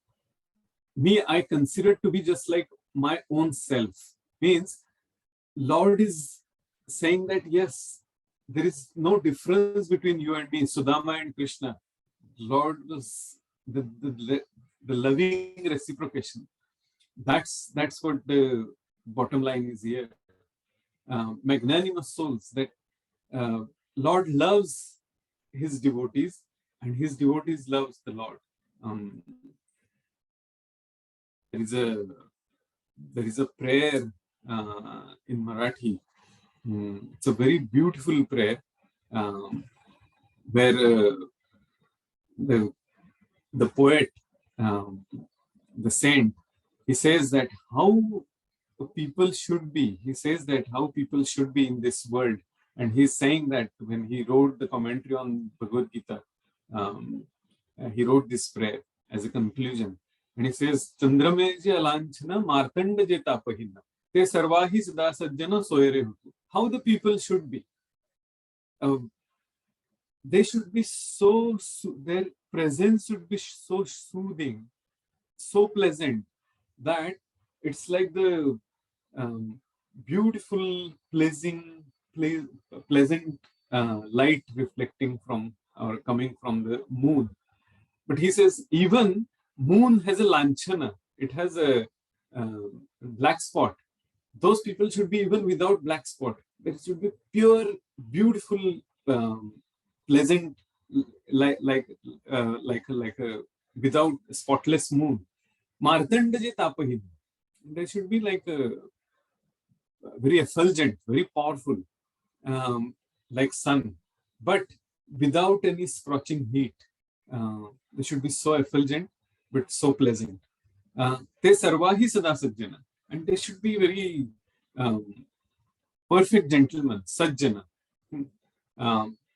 me, I consider to be just like my own self. Means Lord is saying that, yes, there is no difference between you and me, Sudama and Krishna. Lord was the loving reciprocation. That's what the bottom line is here. magnanimous souls, that Lord loves his devotees and his devotees loves the Lord. There is a prayer in Marathi. It's a very beautiful prayer where the poet, the saint, he says that how people should be. He says that how people should be in this world. And he's saying that when he wrote the commentary on Bhagavad Gita, he wrote this prayer as a conclusion. And he says, Chandrameji alanchana martanda je tapahina te sarvahi sada sajjana soyere hutu. How the people should be. They should be their presence should be so soothing, so pleasant, that it's like the beautiful, pleasant light reflecting from or coming from the moon. But he says even moon has a lanchana, it has a black spot. Those people should be even without black spot. There should be pure, beautiful, pleasant, like a without spotless moon. Martanda je tapahin. There should be like a very effulgent, very powerful, like sun, but without any scorching heat. They should be so effulgent, but so pleasant. Te sarvahi sada sajjana, and they should be very perfect gentlemen, sajjana,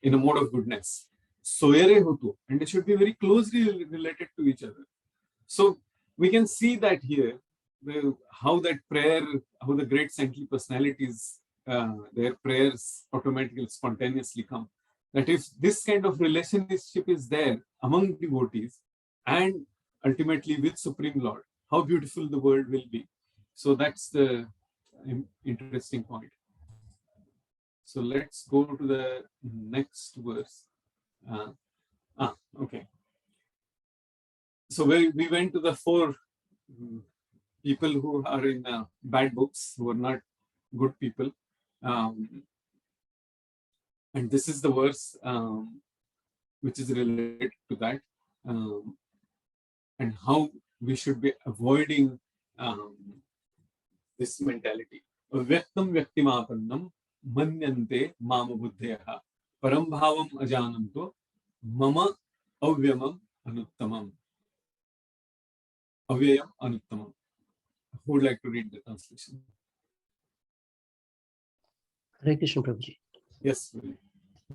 in a mode of goodness. Soyere hotu, and they should be very closely related to each other. So we can see that here, how that prayer, how the great saintly personalities, their prayers automatically, spontaneously come. That if this kind of relationship is there among devotees and ultimately with Supreme Lord, how beautiful the world will be. So that's the interesting point. So let's go to the next verse. Okay. So we went to the 4 people who are in bad books, who are not good people. And this is the verse which is related to that, and how we should be avoiding this mentality. Vyaktam vyaktimapannam manyante mama buddhyaha param bhavam ajananto mama avyamam anuttamam. Avyayam anuttamam. Who would like to read the translation? Hare Krishna, Prabhuji. Yes.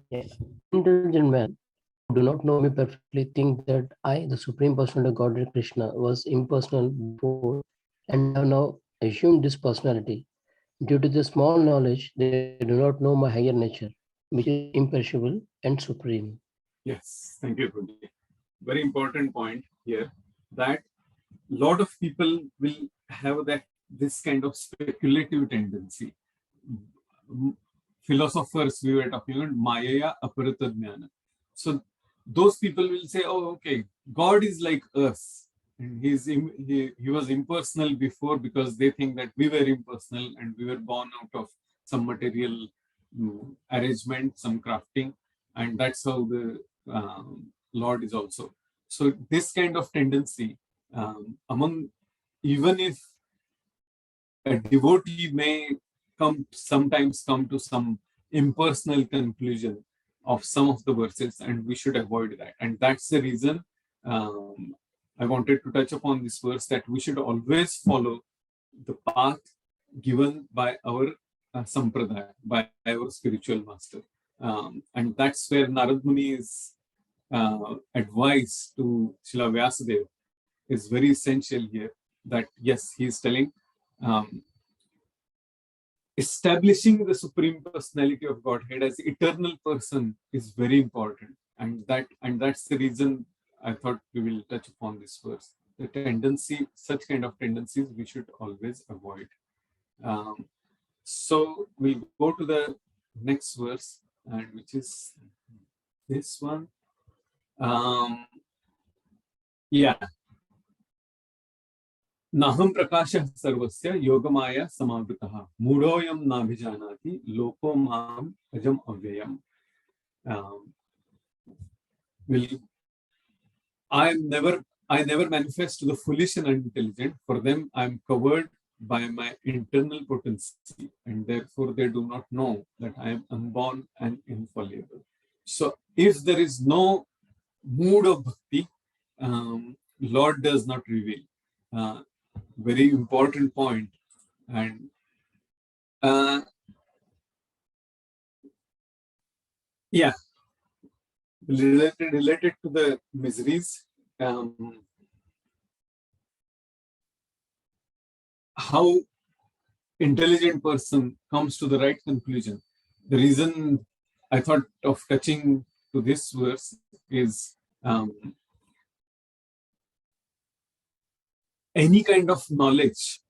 Yeah. Intelligent man who do not know me perfectly think that I, the Supreme Personality of Godhead Krishna, was impersonal before and have now assumed this personality. Due to the small knowledge, they do not know my higher nature, which is imperishable and supreme. Yes, thank you, Prabhuji. Very important point here, that lot of people will have this kind of speculative tendency. Philosophers, we were talking about Mayaya Aparata Jnana. So those people will say, oh, okay, God is like us. And he was impersonal before because they think that we were impersonal and we were born out of some material arrangement, some crafting. And that's how the Lord is also. So this kind of tendency among, even if a devotee may sometimes come to some impersonal conclusion of some of the verses, and we should avoid that. And that's the reason I wanted to touch upon this verse, that we should always follow the path given by our sampradaya, by our spiritual master. And that's where Narad Muni's advice to Srila Vyasadeva is very essential here, that yes, he is telling establishing the Supreme Personality of Godhead as eternal person is very important. And that's the reason I thought we will touch upon this verse. The tendency, such kind of tendencies we should always avoid. So we'll go to the next verse, and which is this one. Yeah. नाहं प्रकाशः सर्वस्य योगमाया समावृतः मूढोऽयं नाभिजानाति लोको माम् अजम् अव्ययम्. I never manifest to the foolish and unintelligent. For them, I am covered by my internal potency, and therefore they do not know that I am unborn and infallible. So, if there is no mood of bhakti, Lord does not reveal. Very important point. And yeah, related to the miseries. How intelligent person comes to the right conclusion. The reason I thought of touching to this verse is any kind of knowledge,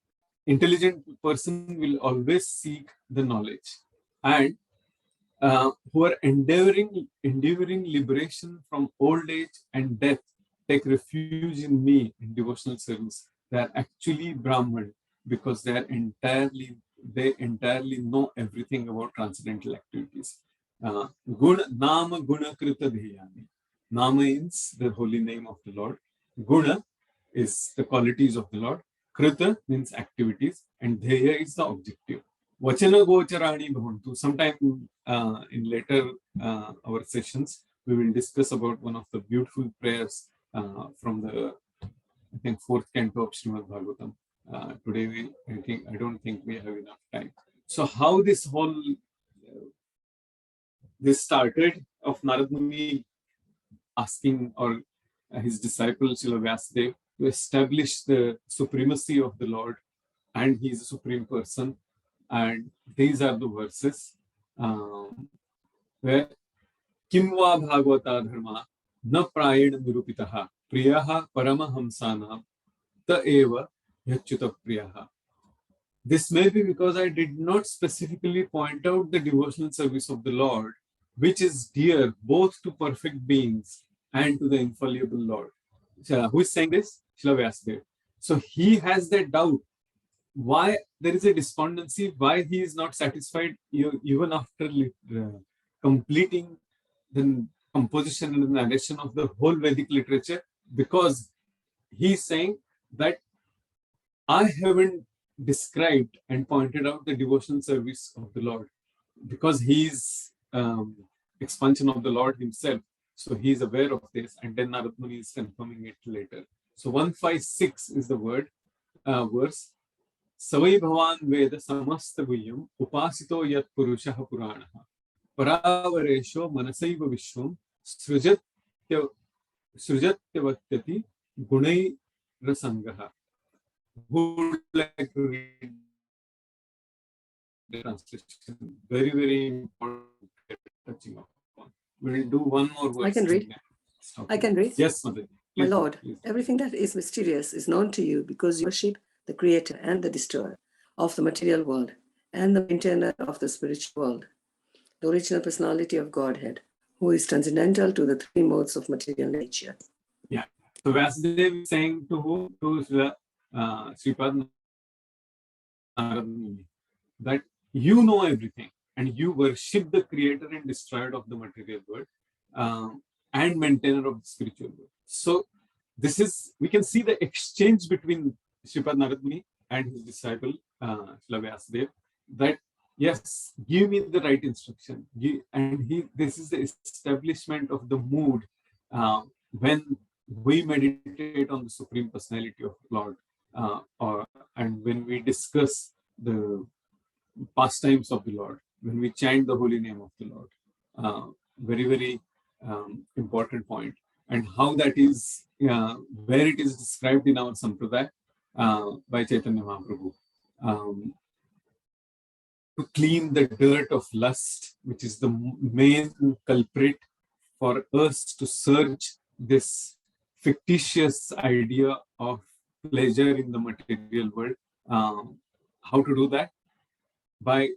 intelligent person will always seek the knowledge, and who are endeavoring liberation from old age and death take refuge in me in devotional service. They are actually Brahman because they entirely know everything about transcendental activities. Guna Nama Guna Krita Dhiyani. Nama means the holy name of the Lord. Guna is the qualities of the Lord. Krita means activities, and Dheya is the objective. Vachana Gocharani Bhavantu. Sometime in later our sessions, we will discuss about one of the beautiful prayers from the, I think, 4th canto of Srimad Bhagavatam. Today, I don't think we have enough time. So how this whole, this started of Narad Muni asking, or his disciple Srila Vyasadeva, to establish the supremacy of the Lord, and he is a supreme person. And these are the verses where Kimva Bhagavata Dharma na prayena nirupitaha priyaha paramahamsanam ta eva yachyuta priyaha. This may be because I did not specifically point out the devotional service of the Lord, which is dear both to perfect beings and to the infallible Lord. Who is saying this? Srila Vyasadeva. So he has that doubt. Why there is a despondency, why he is not satisfied even after completing the composition and the narration of the whole Vedic literature, because he is saying that I haven't described and pointed out the devotional service of the Lord, because he is expansion of the Lord himself. So he is aware of this, and then Narad Muni is confirming it later. So 156 is the verse. Savai Bhavan Veda Samasta Guhyam Upasito Yat Purushaha Puranaha Paravaresho Manasaiva Vishwam Srujatyavatati Gunai Rasangaha. Who would like to read the translation? Very, very important touching upon. We'll do one more verse. I can read. I can read. Yes, Mother. My Lord, everything that is mysterious is known to you because you worship the creator and the destroyer of the material world and the maintainer of the spiritual world, the original personality of Godhead, who is transcendental to the three modes of material nature. Yeah. So Vyasadeva is saying to who? To Sripad Narad Muni, that you know everything and you worship the creator and destroyer of the material world and maintainer of the spiritual world. So this is, we can see the exchange between Sripad Narad Muni and his disciple Srila Vyasadeva, that yes, give me the right instruction. This is the establishment of the mood when we meditate on the Supreme Personality of Lord, and when we discuss the pastimes of the Lord, when we chant the holy name of the Lord. Very, very important point. And how that is, where it is described in our Sampradaya by Chaitanya Mahaprabhu. To clean the dirt of lust, which is the main culprit for us to search this fictitious idea of pleasure in the material world. How to do that? By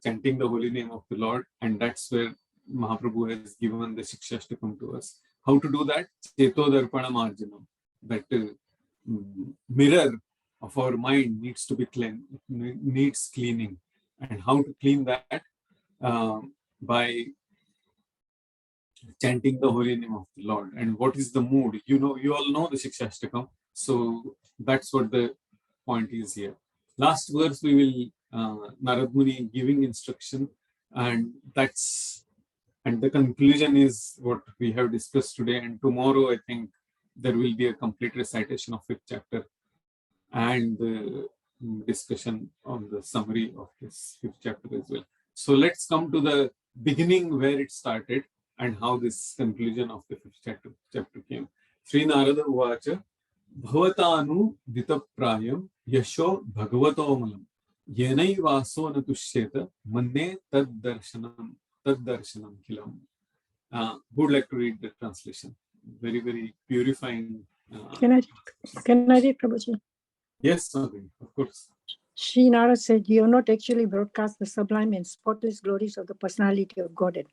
chanting the holy name of the Lord, and that's where Mahaprabhu has given the Shikshas to come to us. How to do that? Cheto Darpana Marjanam. That mirror of our mind needs to be needs cleaning. And how to clean that? By chanting the holy name of the Lord. And what is the mood? You know, you all know the Shikshashtakam. So that's what the point is here. Last verse we will Narad Muni giving instruction, and the conclusion is what we have discussed today. And tomorrow I think there will be a complete recitation of 5th chapter and the discussion on the summary of this 5th chapter as well. So let's come to the beginning where it started and how this conclusion of the 5th chapter came. Sri Narada Uvacha Bhavatanu Ditaprayam Yasho Bhagavatomalam Yenai Vaso Natushyeta Manne Tad Darshanam Kilam. Who would like to read the translation? Very, very purifying. Can I read, Prabhuji? Yes, of course. Sri Narada said, "You have not actually broadcast the sublime and spotless glories of the personality of Godhead.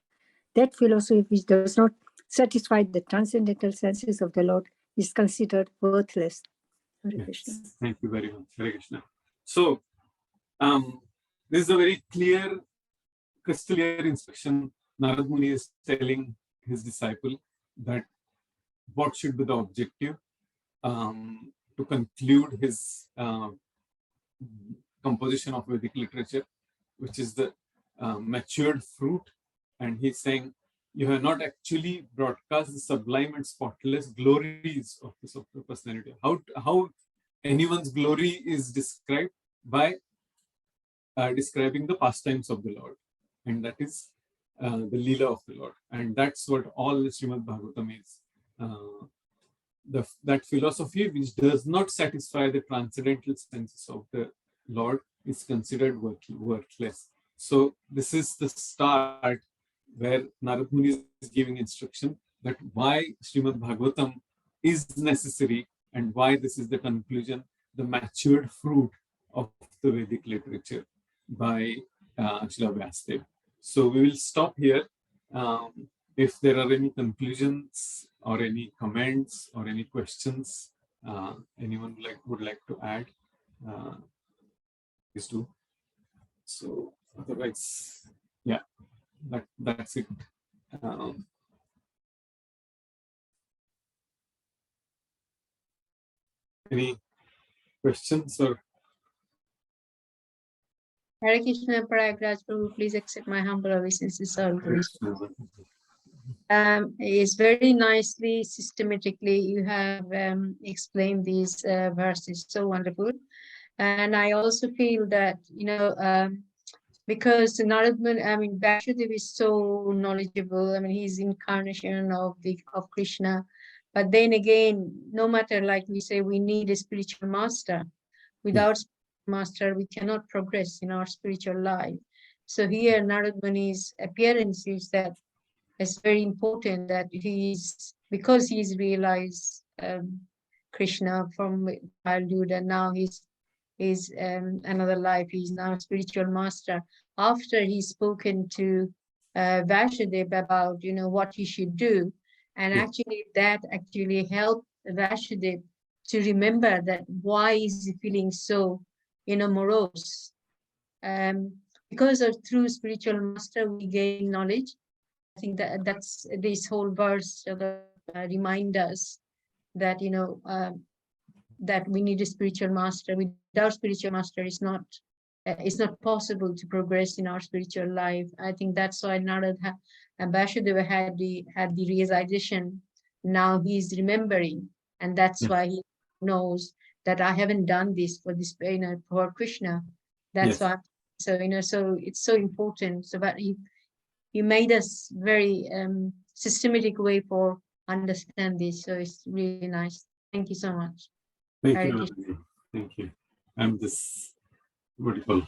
That philosophy which does not satisfy the transcendental senses of the Lord is considered worthless." Hare Krishna. Thank you very much, Hare Krishna. So, this is a very clear, crystal clear instruction. Narad Muni is telling his disciple that what should be the objective to conclude his composition of Vedic literature, which is the matured fruit. And he's saying, you have not actually broadcast the sublime and spotless glories of the Supreme Personality. How anyone's glory is described by describing the pastimes of the Lord, and that is the Leela of the Lord. And that's what all Srimad Bhagavatam is. That philosophy which does not satisfy the transcendental senses of the Lord is considered worthless. So this is the start where Narad Muni is giving instruction that why Srimad Bhagavatam is necessary and why this is the conclusion, the matured fruit of the Vedic literature by Srila Vyasadeva. So we will stop here. If there are any conclusions or any comments or any questions, anyone would like to add, please do. So otherwise, yeah, that's it. Any questions or? Hare Krishna, Prayag, Prabhu, please accept my humble obeisances. It's very nicely, systematically, you have explained these verses, so wonderful. And I also feel that, because Narad Muni, Vasudev is so knowledgeable. He's incarnation of Krishna. But then again, no matter, like we say, we need a spiritual master. Without master, we cannot progress in our spiritual life. So here, Narad Muni's appearance is that it's very important that because he's realized Krishna from childhood, and now he's another life. He's now a spiritual master. After he's spoken to Vasudev about what he should do, and actually that actually helped Vasudev to remember that why is he feeling so morose. Because of through spiritual master we gain knowledge. I think that's this whole verse remind us that that we need a spiritual master. Without spiritual master, it's not possible to progress in our spiritual life. I think that's why Narad and Vasudev had the realization. Now he's remembering, and that's why he knows that I haven't done this for this for Krishna. That's why. So so it's so important. So that you made us very systematic way for understand this. So it's really nice. Thank you so much. Thank you. Thank you. I'm just whatever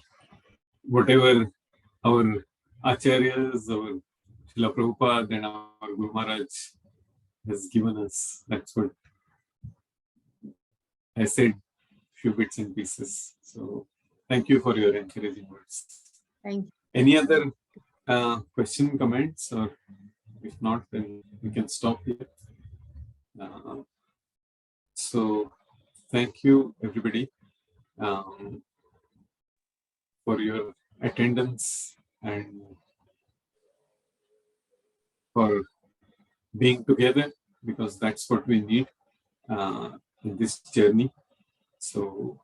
our acharyas, our Srila Prabhupada and our Guru Maharaj has given us. That's what I said, few bits and pieces. So thank you for your encouraging words. Thank you. Any other question, comments, or if not, then we can stop here. So thank you, everybody, for your attendance and for being together, because that's what we need in this journey. So,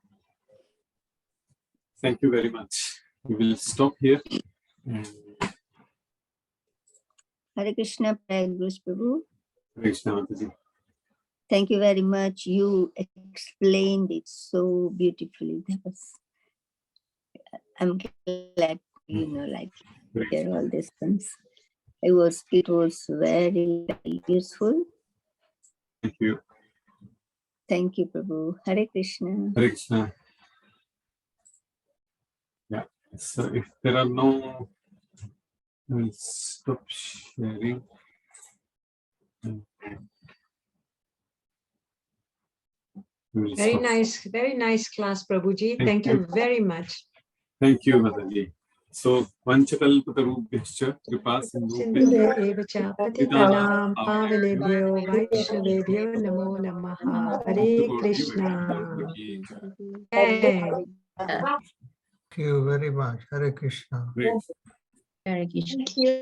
thank you very much. We will stop here. And Hare Krishna, Prayag Prabhu. Krishna Mataji. Thank you very much. You explained it so beautifully. I'm glad, like hear all these things. It was very, very useful. Thank you. Thank you, Prabhu. Hare Krishna. Hare Krishna. Yeah. So if there are no, I will stop sharing. Very nice class, Prabhuji. Thank you very much. Thank you, Mataji. So, Vanchakalpatarubhyascha kripa Sindhubhyo eva cha patitanam pavanebhyo vaishnavebhyo namo namaha. Hare Krishna. Hey. Thank you very much. Hare Krishna. Hare Krishna.